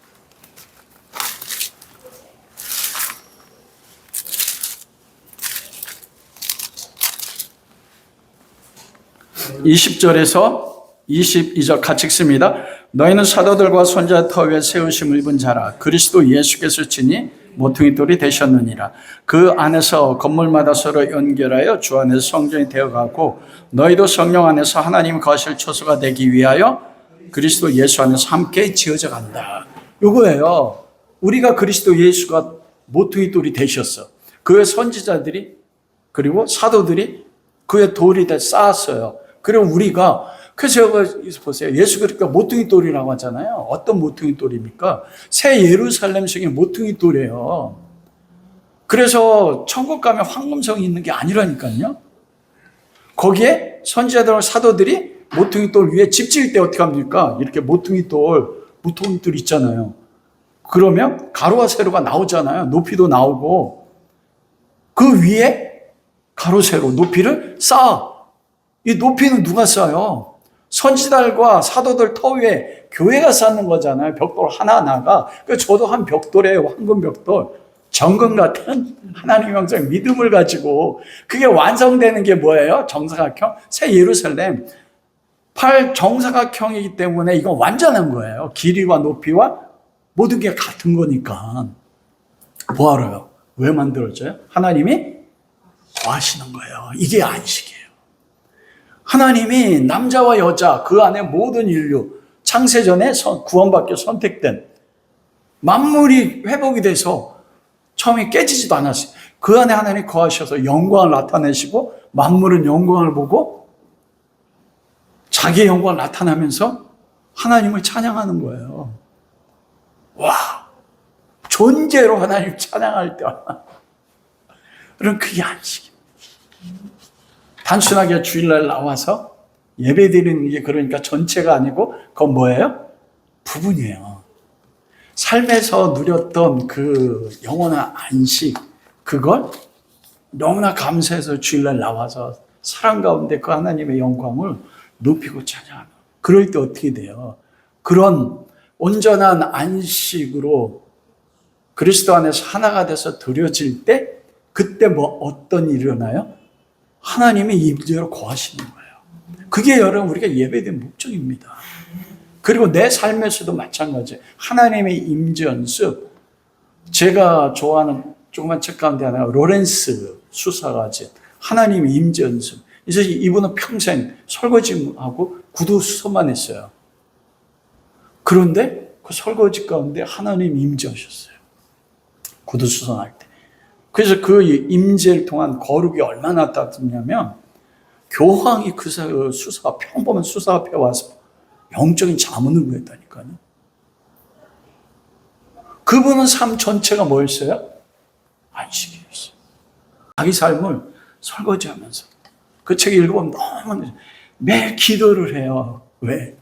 [SPEAKER 1] 20절에서 22절 같이 읽습니다. 너희는 사도들과 선지자 터 위에 세우심을 입은 자라. 그리스도 예수께서 친히 모퉁이 돌이 되셨느니라. 그 안에서 건물마다 서로 연결하여 주 안에서 성전이 되어가고 너희도 성령 안에서 하나님 거하실 처소가 되기 위하여 그리스도 예수 안에서 함께 지어져 간다. 이거예요. 우리가 그리스도 예수가 모퉁이 돌이 되셨어. 그의 선지자들이 그리고 사도들이 그의 돌이 돼 쌓았어요. 그리고 우리가 그래서 여기 보세요. 예수 그리스도가 모퉁이 돌이라고 하잖아요. 어떤 모퉁이 돌입니까? 새 예루살렘 성의 모퉁이 돌이에요. 그래서 천국 가면 황금성이 있는 게 아니라니까요. 거기에 선지자들과 사도들이 모퉁이 돌 위에 집 지을 때 어떻게 합니까? 이렇게 모퉁이 돌 있잖아요. 그러면 가로와 세로가 나오잖아요. 높이도 나오고 그 위에 가로 세로 높이를 쌓아. 이 높이는 누가 쌓아요? 선지자들과 사도들 터 위에 교회가 쌓는 거잖아요. 벽돌 하나하나가. 그래서 저도 한 벽돌이에요. 황금 벽돌. 정금 같은 하나님의 형상 믿음을 가지고 그게 완성되는 게 뭐예요? 정사각형 새 예루살렘. 정사각형이기 때문에 이건 완전한 거예요. 길이와 높이와 모든 게 같은 거니까. 뭐하러요? 왜 만들어져요? 하나님이 거하시는 거예요. 이게 안식이에요. 하나님이 남자와 여자 그 안에 모든 인류 창세전에 구원받기 선택된 만물이 회복이 돼서 처음에 깨지지도 않았어요. 그 안에 하나님이 거하셔서 영광을 나타내시고 만물은 영광을 보고 자기의 영광을 나타나면서 하나님을 찬양하는 거예요. 와, 존재로 하나님 찬양할 때 그럼 그게 안식입니다. 단순하게 주일날 나와서 예배드리는 게 그러니까 전체가 아니고 그건 뭐예요? 부분이에요. 삶에서 누렸던 그 영원한 안식, 그걸 너무나 감사해서 주일날 나와서 사랑 가운데 그 하나님의 영광을 높이고 찬양하는. 그럴 때 어떻게 돼요? 그런 온전한 안식으로 그리스도 안에서 하나가 돼서 드려질 때 그때 어떤 일이 일어나요? 하나님이 임재로 거하시는 거예요. 그게 여러분 우리가 예배된 목적입니다. 그리고 내 삶에서도 마찬가지예요. 하나님의 임재 연습. 제가 좋아하는 조그만 책 가운데 하나 로렌스 수사가 진 하나님의 임재 연습. 이제 이분은 평생 설거지하고 구두 수선만 했어요. 그런데 그 설거지 가운데 하나님 임재하셨어요. 구두 수선할 때. 그래서 그 임재를 통한 거룩이 얼마나 따뜻냐면 교황이 그 수사, 평범한 수사 앞에 와서 영적인 자문을 구했다니까요. 그분은 삶 전체가 뭐였어요? 안식이었어요. 자기 삶을 설거지하면서 그 책 읽어보면 너무 매일 기도를 해요. 왜?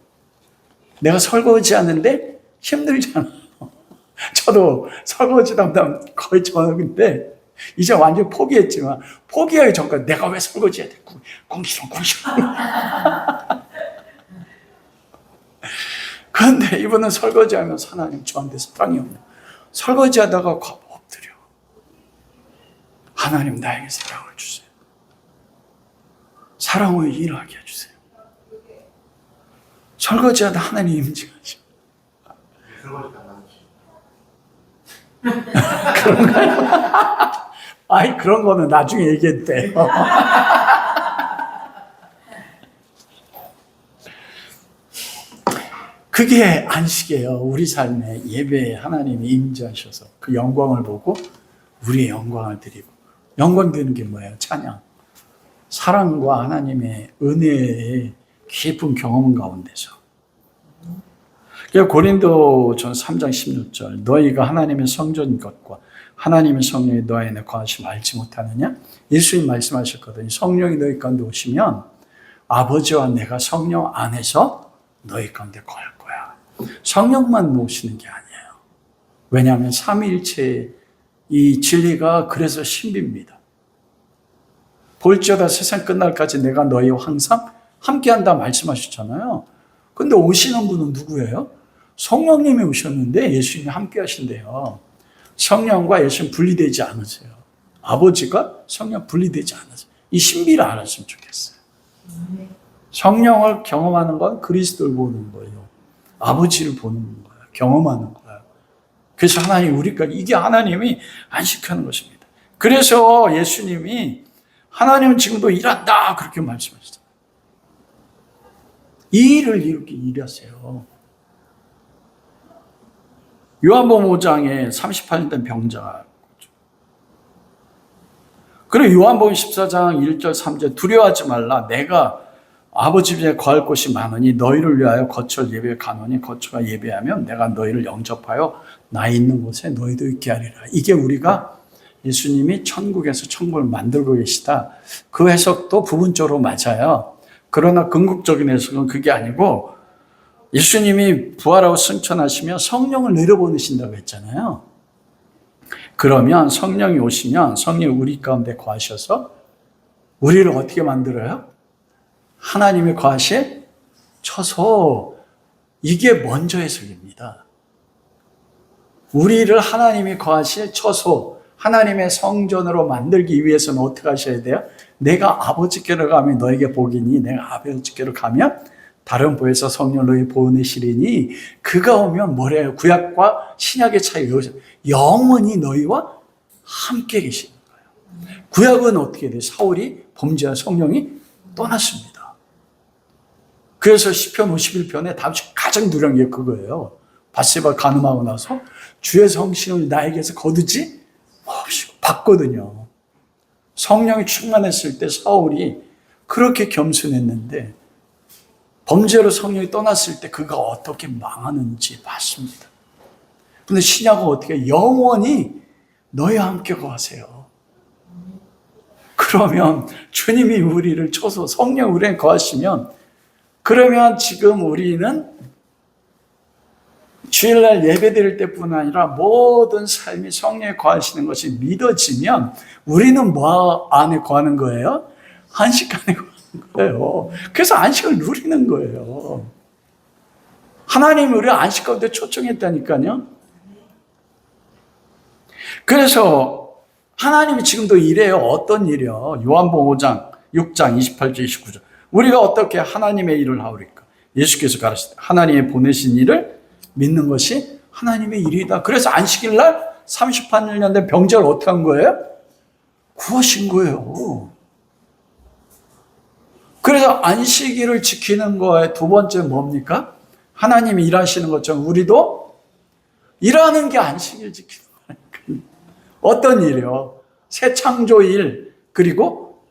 [SPEAKER 1] 내가 설거지하는데 힘들잖아. 저도 설거지 담당 거의 저는데 이제 완전 포기했지만 포기하기 전까지 내가 왜 설거지해야 돼? 공시렁. 그 그런데 이분은 설거지하면서 하나님 저한테 사랑이 없냐. 설거지하다가 엎드려. 하나님 나에게 사랑을 주세요. 사랑을 일하게 해주세요. 설거지하다 하나님 임직하죠. 그런가요? 아이, 그런 거는 나중에 얘기했대요. 그게 안식이에요. 우리 삶에 예배에 하나님이 임재하셔서 그 영광을 보고 우리의 영광을 드리고, 영광 드리는 게 뭐예요? 찬양. 사랑과 하나님의 은혜의 깊은 경험 가운데서. 고린도전 3장 16절 너희가 하나님의 성전인 것과 하나님의 성령이 너희 안에 거하심을 알지 못하느냐? 예수님 말씀하셨거든요. 성령이 너희 가운데 오시면 아버지와 내가 성령 안에서 너희 가운데 거할 거야. 성령만 모시는 게 아니에요. 왜냐하면 삼위일체의 이 진리가 그래서 신비입니다. 볼지어다 세상 끝날까지 내가 너희와 항상 함께한다 말씀하셨잖아요. 근데 오시는 분은 누구예요? 성령님이 오셨는데 예수님이 함께 하신대요. 성령과 예수님 분리되지 않으세요. 아버지가 성령 분리되지 않으세요. 이 신비를 알았으면 좋겠어요. 성령을 경험하는 건 그리스도를 보는 거예요. 아버지를 보는 거예요. 경험하는 거예요. 그래서 하나님 우리까지 이게 하나님이 안식하는 것입니다. 그래서 예수님이 하나님은 지금도 일한다 그렇게 말씀하시잖아요. 이 일을 이렇게 일하세요. 요한복음 5장에 38년 된 병자가 그리고 요한복음 14장 1절 3절 두려워하지 말라 내가 아버지 집에 거할 곳이 많으니 너희를 위하여 거처를 예배해 가노니 거처가 예배하면 내가 너희를 영접하여 나 있는 곳에 너희도 있게 하리라. 이게 우리가 예수님이 천국에서 천국을 만들고 계시다. 그 해석도 부분적으로 맞아요. 그러나 궁극적인 해석은 그게 아니고 예수님이 부활하고 승천하시며 성령을 내려보내신다고 했잖아요. 그러면 성령이 오시면 성령이 우리 가운데 거하셔서 우리를 어떻게 만들어요? 하나님의 거하시에 쳐서 이게 먼저 해석입니다. 우리를 하나님이 거하시에 쳐서 하나님의 성전으로 만들기 위해서는 어떻게 하셔야 돼요? 내가 아버지께로 가면 너에게 복이니 내가 아버지께로 가면 다른 보혜사 성령 너희 보내시리니 그가 오면 뭐래요? 구약과 신약의 차이가 여기서 영원히 너희와 함께 계시는 거예요. 구약은 어떻게 돼요? 사울이 범죄한 성령이 떠났습니다. 그래서 시편 51편에 다윗이 가장 누려한 게 그거예요. 밧세바 간음하고 나서 주의 성신을 나에게서 거두지 마옵시고 봤거든요. 성령이 충만했을 때 사울이 그렇게 겸손했는데 범죄로 성령이 떠났을 때 그가 어떻게 망하는지 봤습니다. 근데 신약은 어떻게 영원히 너희와 함께 거하세요. 그러면 주님이 우리를 쳐서 성령 우리에 거하시면 그러면 지금 우리는 주일날 예배 드릴 때뿐 아니라 모든 삶이 성령에 거하시는 것이 믿어지면 우리는 뭐 안에 거하는 거예요? 안식 안에 거하는 거예요. 그래서 안식을 누리는 거예요. 하나님이 우리를 안식 가운데 초청했다니까요. 그래서 하나님이 지금도 이래요. 어떤 일이요? 요한복음 5장 6장 28절 29절 우리가 어떻게 하나님의 일을 하오리까? 예수께서 가르치시되 하나님의 보내신 일을 믿는 것이 하나님의 일이다. 그래서 안식일 날 38년 된 병자를 어떻게 한 거예요? 구하신 거예요. 그래서 안식일을 지키는 거의 두 번째 뭡니까? 하나님이 일하시는 것처럼 우리도 일하는 게 안식일 지키는 거예요. 어떤 일이요? 새 창조일 그리고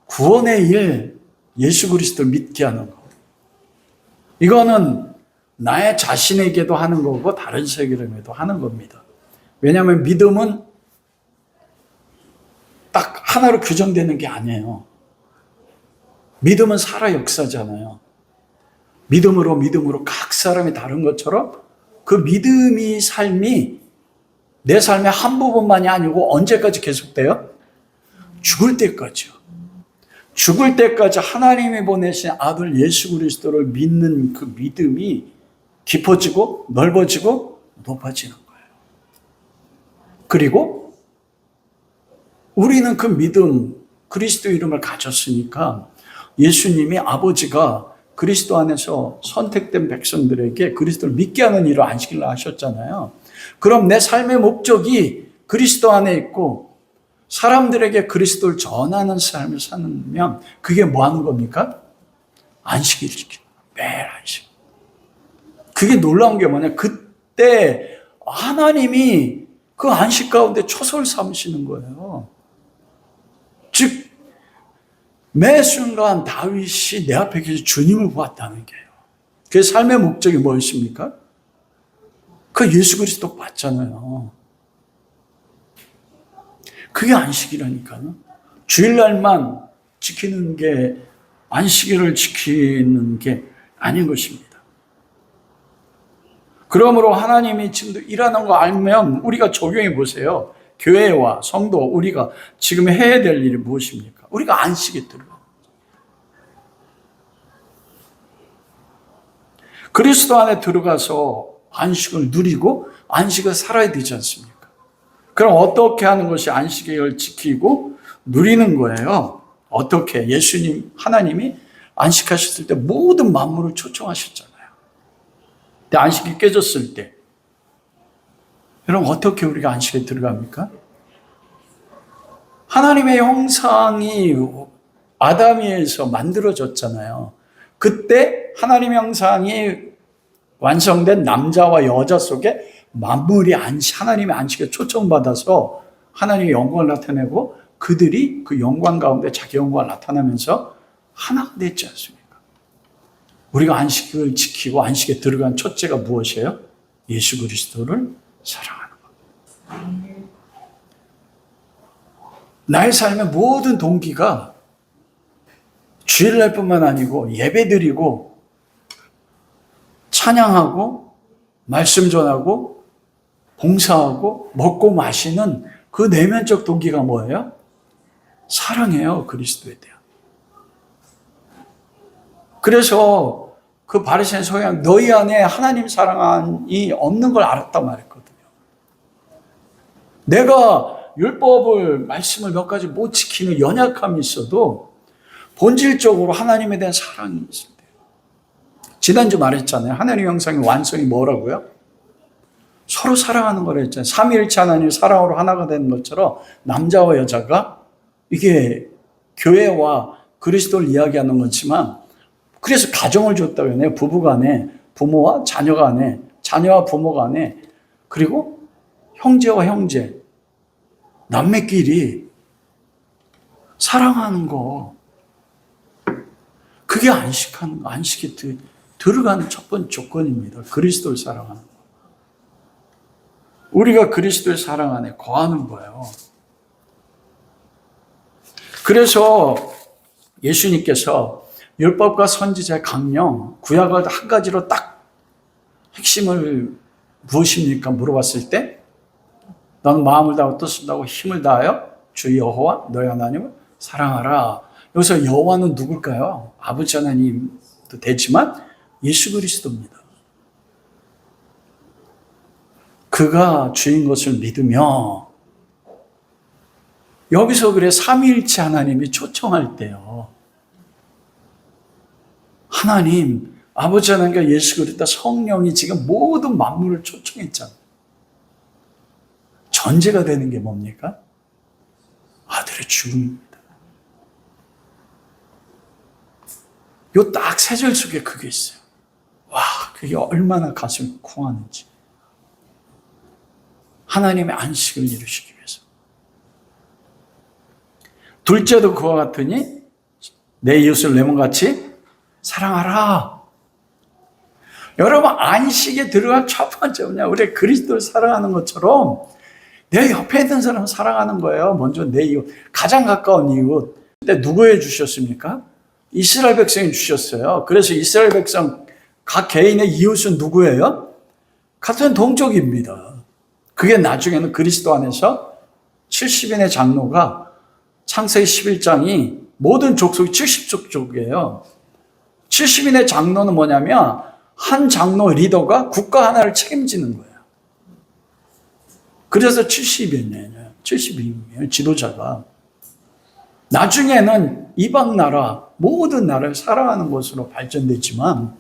[SPEAKER 1] 구원의 일 예수 그리스도를 믿게 하는 거. 이거는 나의 자신에게도 하는 거고 다른 세계에도 하는 겁니다. 왜냐하면 믿음은 딱 하나로 규정되는 게 아니에요. 믿음은 살아 역사잖아요. 믿음으로 각 사람이 다른 것처럼 그 믿음이 삶이 내 삶의 한 부분만이 아니고 언제까지 계속돼요? 죽을 때까지요. 죽을 때까지 하나님이 보내신 아들 예수 그리스도를 믿는 그 믿음이 깊어지고 넓어지고 높아지는 거예요. 그리고 우리는 그 믿음, 그리스도 이름을 가졌으니까 예수님이 아버지가 그리스도 안에서 선택된 백성들에게 그리스도를 믿게 하는 일을 안식일날 하셨잖아요. 그럼 내 삶의 목적이 그리스도 안에 있고 사람들에게 그리스도를 전하는 삶을 사면 그게 뭐 하는 겁니까? 안식일을 지키는 거예요. 매일 안식. 그게 놀라운 게 뭐냐? 그때 하나님이 그 안식 가운데 초소를 삼으시는 거예요. 즉 매 순간 다윗이 내 앞에 계신 주님을 보았다는 게요. 그 삶의 목적이 뭐였습니까? 그 예수 그리스도 봤잖아요. 그게 안식이라니까요. 주일날만 지키는 게 안식일을 지키는 게 아닌 것입니다. 그러므로 하나님이 지금도 일하는 거 알면 우리가 적용해 보세요. 교회와 성도, 우리가 지금 해야 될 일이 무엇입니까? 우리가 안식에 들어가. 그리스도 안에 들어가서 안식을 누리고 안식을 살아야 되지 않습니까? 그럼 어떻게 하는 것이 안식을 지키고 누리는 거예요? 어떻게? 예수님, 하나님이 안식하셨을 때 모든 만물을 초청하셨잖아요. 근데 안식이 깨졌을 때 여러분 어떻게 우리가 안식에 들어갑니까? 하나님의 형상이 아담에서 만들어졌잖아요. 그때 하나님의 형상이 완성된 남자와 여자 속에 만물이 하나님의 안식에 초청받아서 하나님의 영광을 나타내고 그들이 그 영광 가운데 자기 영광을 나타내면서 하나가 됐지 않습니까? 우리가 안식을 지키고 안식에 들어간 첫째가 무엇이에요? 예수 그리스도를 사랑하는 것. 나의 삶의 모든 동기가 주일날뿐만 아니고 예배드리고 찬양하고 말씀 전하고 봉사하고 먹고 마시는 그 내면적 동기가 뭐예요? 사랑해요. 그리스도에 대한. 그래서 그 바리새인 서기관 너희 안에 하나님 사랑이 없는 걸 알았단 말했거든요. 내가 율법을 말씀을 몇 가지 못 지키는 연약함이 있어도 본질적으로 하나님에 대한 사랑이 있을 때. 지난주 말했잖아요. 하나님의 형상의 완성이 뭐라고요? 서로 사랑하는 거라 했잖아요. 삼위일체 하나님 사랑으로 하나가 되는 것처럼 남자와 여자가 이게 교회와 그리스도를 이야기하는 거지만 그래서 가정을 줬다고 해요. 부부 간에, 부모와 자녀 간에, 자녀와 부모 간에, 그리고 형제와 형제, 남매끼리 사랑하는 거. 그게 안식에 들어가는 첫 번째 조건입니다. 그리스도를 사랑하는 거. 우리가 그리스도의 사랑 안에 거하는 거예요. 그래서 예수님께서 율법과 선지자의 강령, 구약을 한 가지로 딱 핵심을 무엇입니까? 물어봤을 때 넌 마음을 다하고 뜻을 다하고 힘을 다하여 주 여호와 너희 하나님을 사랑하라. 여기서 여호와는 누굴까요? 아버지 하나님도 되지만 예수 그리스도입니다. 그가 주인 것을 믿으며 여기서 그래 삼위일체 하나님이 초청할 때요. 하나님, 아버지 하나님과 예수 그리스도 성령이 지금 모든 만물을 초청했잖아요. 전제가 되는 게 뭡니까? 아들의 죽음입니다. 요 딱 세 절 속에 그게 있어요. 와, 그게 얼마나 가슴이 쿵하는지. 하나님의 안식을 이루시기 위해서. 둘째도 그와 같으니 내 이웃을 내 몸같이 사랑하라. 여러분 안식에 들어간 첫 번째 뭐냐? 우리 그리스도를 사랑하는 것처럼 내 옆에 있는 사람을 사랑하는 거예요. 먼저 내 이웃, 가장 가까운 이웃. 근데 누구에 주셨습니까? 이스라엘 백성이 주셨어요. 그래서 이스라엘 백성 각 개인의 이웃은 누구예요? 같은 동족입니다. 그게 나중에는 그리스도 안에서 70인의 장로가 창세기 11장이 모든 족속이 70족족이에요. 70인의 장로는 뭐냐면 한 장로 리더가 국가 하나를 책임지는 거예요. 그래서 70여 년이에요. 70인이에요. 지도자가. 나중에는 이방 나라, 모든 나라를 사랑하는 것으로 발전됐지만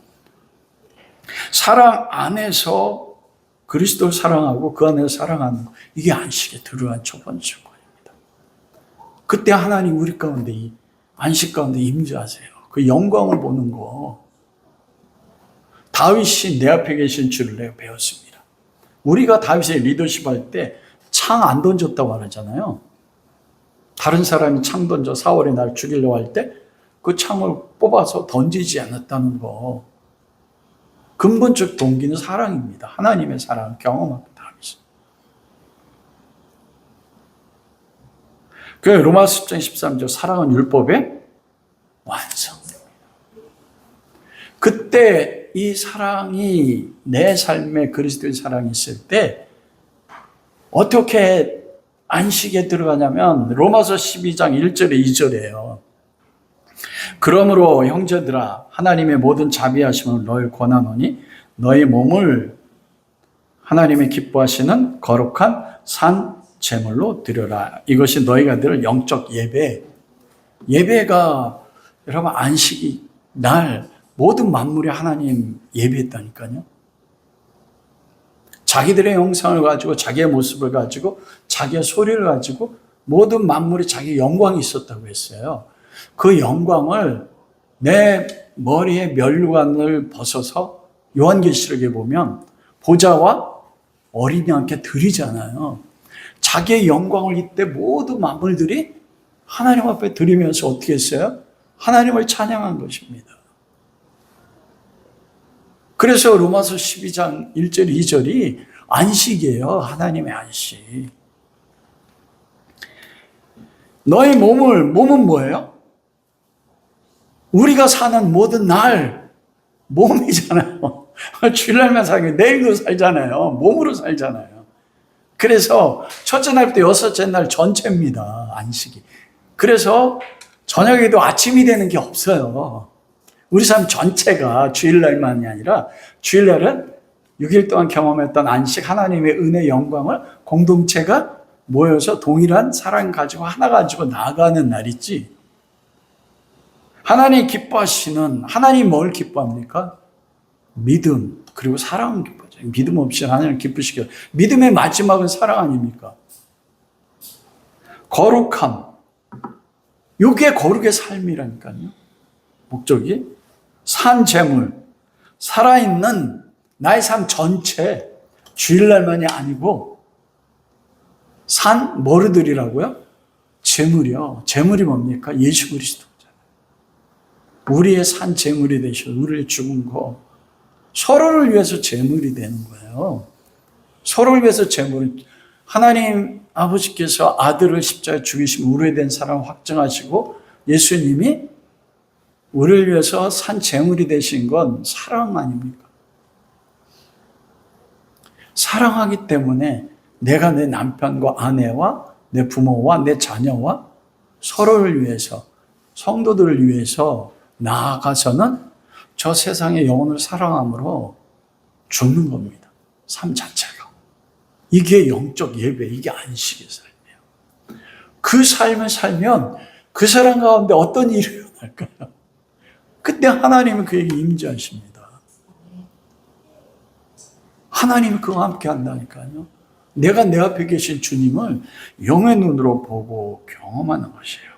[SPEAKER 1] 사랑 안에서 그리스도를 사랑하고 그 안에서 사랑하는 것, 이게 안식에 들어간 첫 번째 거입니다. 그때 하나님 우리 가운데 이 안식 가운데 임재하세요. 그 영광을 보는 거. 다윗이 내 앞에 계신 줄을 내가 배웠습니다. 우리가 다윗의 리더십 할 때 창 안 던졌다고 하잖아요. 다른 사람이 창 던져 사울이 날 죽이려고 할 때 그 창을 뽑아서 던지지 않았다는 거. 근본적 동기는 사랑입니다. 하나님의 사랑을 경험하고 다윗은. 그 로마서 10장 13절 사랑은 율법의 완성됩니다. 그때 이 사랑이 내 삶에 그리스도의 사랑이 있을 때 어떻게 안식에 들어가냐면 로마서 12장 1절에 2절이에요. 그러므로 형제들아 하나님의 모든 자비하심을 너희 권하노니 너희 몸을 하나님의 기뻐하시는 거룩한 산 제물로 드려라. 이것이 너희가 드릴 영적 예배. 예배가 여러분 안식이 날 모든 만물이 하나님 예배했다니까요. 자기들의 형상을 가지고 자기의 모습을 가지고 자기의 소리를 가지고 모든 만물이 자기 영광이 있었다고 했어요. 그 영광을 내 머리에 면류관을 벗어서 요한계시록에 보면 보좌와 어린이 함께 드리잖아요. 자기의 영광을 이때 모든 만물들이 하나님 앞에 드리면서 어떻게 했어요? 하나님을 찬양한 것입니다. 그래서 로마서 12장 1절 2절이 안식이에요. 하나님의 안식. 너의 몸은 뭐예요? 우리가 사는 모든 날 몸이잖아요. 주일날만 사는 게 내일도 살잖아요. 몸으로 살잖아요. 그래서 첫째 날부터 여섯째 날 전체입니다. 안식이. 그래서 저녁에도 아침이 되는 게 없어요. 우리 삶 전체가 주일날만이 아니라 주일날은 6일 동안 경험했던 안식 하나님의 은혜 영광을 공동체가 모여서 동일한 사랑 가지고 하나 가지고 나아가는 날이지. 하나님 기뻐하시는, 하나님 뭘 기뻐합니까? 믿음 그리고 사랑을 기뻐하죠. 믿음 없이 하나님을 기쁘시켜. 믿음의 마지막은 사랑 아닙니까? 거룩함. 이게 거룩의 삶이라니까요. 목적이 산 제물, 살아있는 나의 삶 전체, 주일날만이 아니고 산 뭐를 드리라고요? 제물이요. 제물이 뭡니까? 예수 그리스도잖아요. 우리의 산 제물이 되셔. 우리의 죽은 거. 서로를 위해서 제물이 되는 거예요. 서로를 위해서 제물은 하나님 아버지께서 아들을 십자가에 죽이시면 우리에 대한 사랑을 확증하시고 예수님이 우리를 위해서 산 제물이 되신 건 사랑 아닙니까? 사랑하기 때문에 내가 내 남편과 아내와 내 부모와 내 자녀와 서로를 위해서 성도들을 위해서 나아가서는 저 세상의 영혼을 사랑함으로 죽는 겁니다. 삶 자체가. 이게 영적 예배, 이게 안식의 삶이에요. 그 삶을 살면 그 사람 가운데 어떤 일이 일어날까요? 그때 하나님은 그에게 임재하십니다. 하나님이 그와 함께 한다니까요. 내가 내 앞에 계신 주님을 영의 눈으로 보고 경험하는 것이에요.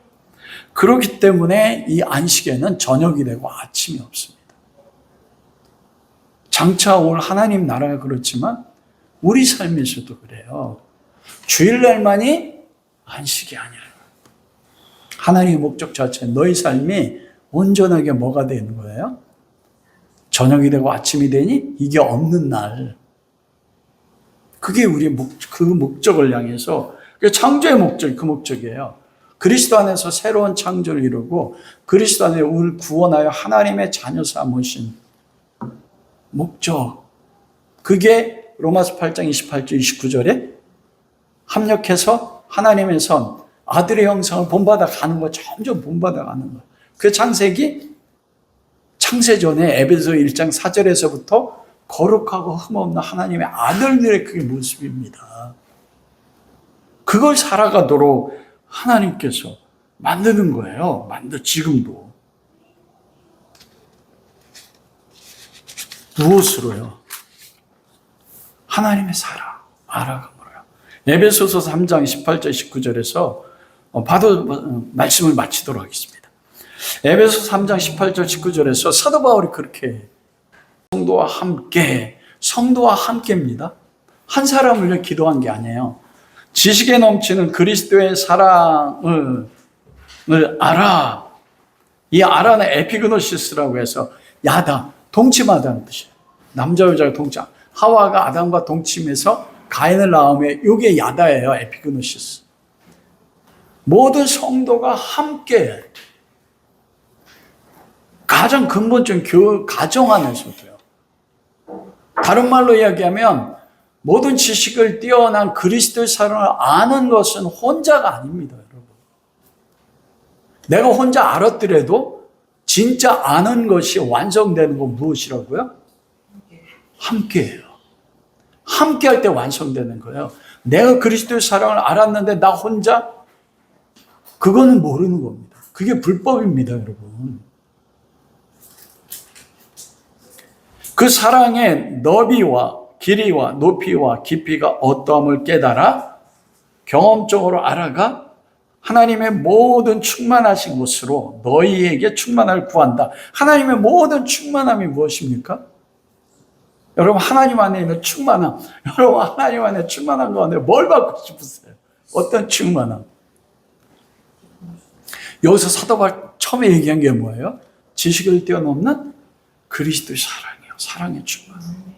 [SPEAKER 1] 그렇기 때문에 이 안식에는 저녁이 되고 아침이 없습니다. 장차 올 하나님 나라가 그렇지만 우리 삶에서도 그래요. 주일날만이 안식이 아니라 하나님의 목적 자체, 너희 삶이 온전하게 뭐가 되는 거예요? 저녁이 되고 아침이 되니 이게 없는 날. 그게 우리의 그 목적을 향해서 창조의 목적이 그 목적이에요. 그리스도 안에서 새로운 창조를 이루고 그리스도 안에 우리를 구원하여 하나님의 자녀 삼으신 목적. 그게 로마서 8장 28절 29절에 합력해서 하나님의 선, 아들의 형상을 본받아 가는 거, 점점 본받아 가는 거. 그 창세기 창세전에 에베소 1장 4절에서부터 거룩하고 흠없는 하나님의 아들들의 그 모습입니다. 그걸 살아가도록 하나님께서 만드는 거예요. 지금도. 무엇으로요? 하나님의 사랑, 알아감으로요. 에베소서 3장 18절 19절에서 말씀을 마치도록 하겠습니다. 에베소 3장 18절 19절에서 사도 바울이 그렇게 성도와 함께입니다. 한 사람을 위해 기도한 게 아니에요. 지식에 넘치는 그리스도의 사랑을 알아. 이 알아는 에피그노시스라고 해서 야다, 동침하다는 뜻이에요. 남자 여자가 동침. 하와가 아담과 동침해서 가인을 낳으며 이게 야다예요. 에피그노시스. 모든 성도가 함께 가장 근본적인 가정 안에서도요. 다른 말로 이야기하면 모든 지식을 뛰어난 그리스도의 사랑을 아는 것은 혼자가 아닙니다, 여러분. 내가 혼자 알았더라도 진짜 아는 것이 완성되는 건 무엇이라고요? 함께예요. 함께할 때 완성되는 거예요. 내가 그리스도의 사랑을 알았는데 나 혼자? 그거는 모르는 겁니다. 그게 불법입니다, 여러분. 그 사랑의 너비와 길이와 높이와 깊이가 어떠함을 깨달아 경험적으로 알아가 하나님의 모든 충만하신 것으로 너희에게 충만함을 구한다. 하나님의 모든 충만함이 무엇입니까? 여러분, 하나님 안에 있는 충만함. 여러분, 하나님 안에 충만한 가운데 뭘 받고 싶으세요? 어떤 충만함? 여기서 사도 바울 처음에 얘기한 게 뭐예요? 지식을 뛰어넘는 그리스도의 사랑이에요. 사랑의 충만함.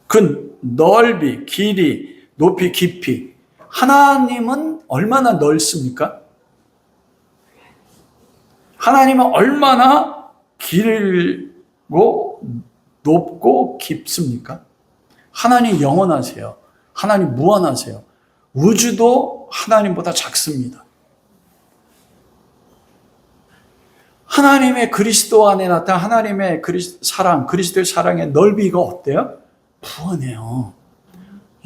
[SPEAKER 1] 그 넓이, 길이, 높이, 깊이. 하나님은 얼마나 넓습니까? 하나님은 얼마나 길고 높고 깊습니까? 하나님 영원하세요. 하나님 무한하세요. 우주도 하나님보다 작습니다. 하나님의 그리스도 안에 나타난 하나님의 사랑, 그리스도의 사랑의 넓이가 어때요? 무한해요.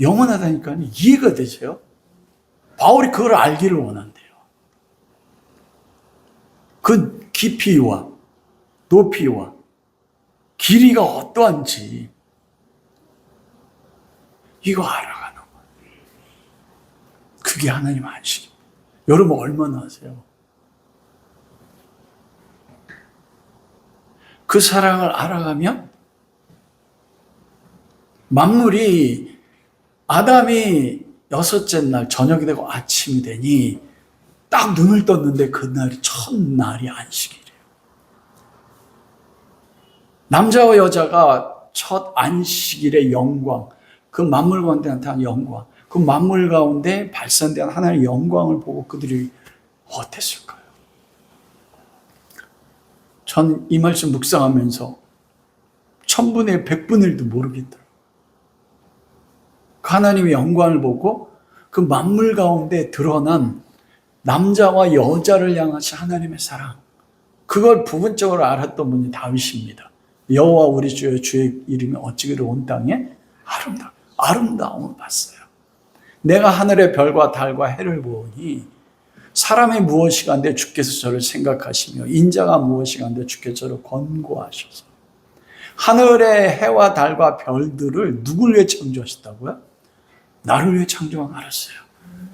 [SPEAKER 1] 영원하다니까요. 이해가 되세요? 바울이 그걸 알기를 원한대요. 그 깊이와 높이와 길이가 어떠한지 이거 알아가는 거예요. 그게 하나님 안식입니다. 여러분 얼마나 아세요? 그 사랑을 알아가면 만물이 아담이 6째 날 저녁이 되고 아침이 되니 딱 눈을 떴는데 그날이 첫날이 안식이래요. 남자와 여자가 첫 안식일의 영광, 그 만물 가운데 나타난 영광, 그 만물 가운데 발산된 하나님의 영광을 보고 그들이 어땠을까요? 전 이 말씀 묵상하면서 1000분의 100분의 1도 모르겠더라고요. 그 하나님의 영광을 보고 그 만물 가운데 드러난 남자와 여자를 향하신 하나님의 사랑, 그걸 부분적으로 알았던 분이 다윗입니다. 여호와 우리 주의 이름이 어찌 온 땅에 아름다움을 봤어요. 내가 하늘의 별과 달과 해를 보니 사람이 무엇이 간데 주께서 저를 생각하시며 인자가 무엇이 간데 주께서 저를 권고하셔서. 하늘의 해와 달과 별들을 누굴 위해 창조하셨다고요? 나를 위해 창조한 알았어요.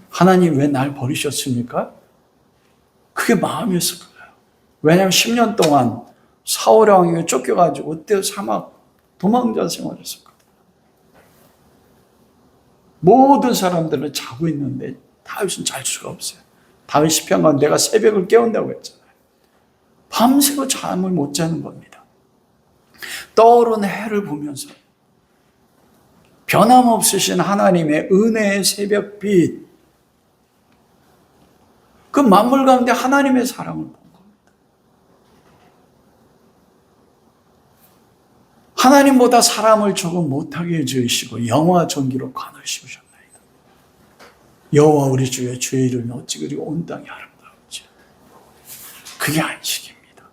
[SPEAKER 1] 하나님 왜 날 버리셨습니까? 그게 마음이었을 거예요. 왜냐하면 10년 동안 사울 왕에게 쫓겨가지고 그때 사막 도망자 생활했었거든요. 모든 사람들은 자고 있는데 다윗은 잘 수가 없어요. 다윗 시편관 내가 새벽을 깨운다고 했잖아요. 밤새고 잠을 못 자는 겁니다. 떠오르는 해를 보면서 변함없으신 하나님의 은혜의 새벽빛, 그 만물 가운데 하나님의 사랑을 본 겁니다. 하나님보다 사람을 조금 못하게 지으시고 영화 전기로 관을 씌우셨나이다. 여호와 우리 주의 이름이 어찌 그리 온 땅이 아름다운지. 그게 안식입니다.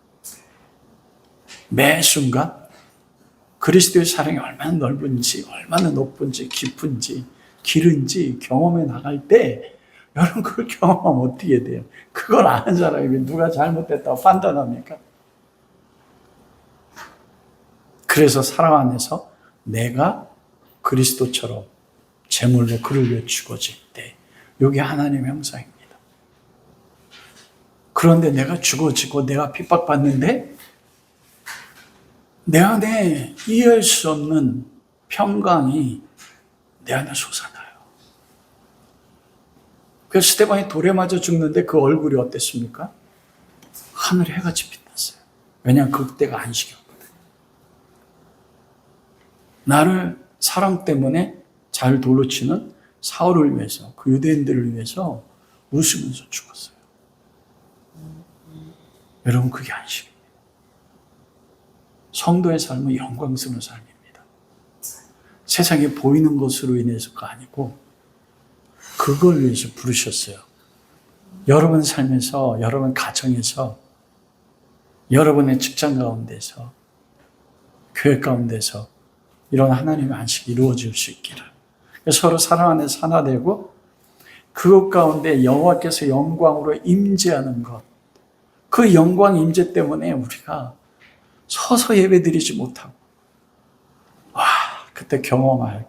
[SPEAKER 1] 매 순간 그리스도의 사랑이 얼마나 넓은지, 얼마나 높은지, 깊은지, 길은지 경험해 나갈 때 여러분 그걸 경험하면 어떻게 돼요? 그걸 아는 사람이 누가 잘못됐다고 판단합니까? 그래서 사랑 안에서 내가 그리스도처럼 제물로 그를 위해 죽어질 때 이게 하나님의 형상입니다. 그런데 내가 죽어지고 내가 핍박받는데 내 안에 이해할 수 없는 평강이 내 안에 솟아나요. 그래서 스데반이 돌에 맞아 죽는데 그 얼굴이 어땠습니까? 하늘에 해같이 빛났어요. 왜냐하면 그때가 안식이었거든요. 나를 사랑 때문에 잘 돌로 치는 사울을 위해서, 그 유대인들을 위해서 웃으면서 죽었어요. 여러분 그게 안식입니다. 성도의 삶은 영광스러운 삶입니다. 세상에 보이는 것으로 인해서가 아니고 그걸 위해서 부르셨어요. 여러분 삶에서, 여러분 가정에서, 여러분의 직장 가운데서, 교회 가운데서 이런 하나님의 안식이 이루어질 수 있기를. 서로 사랑 안에서 하나 되고 그것 가운데 여호와께서 영광으로 임재하는 것, 그 영광 임재 때문에 우리가 서서 예배드리지 못하고 그때 경험할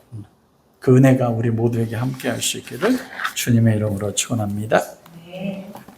[SPEAKER 1] 그 은혜가 우리 모두에게 함께 할 수 있기를 주님의 이름으로 축원합니다.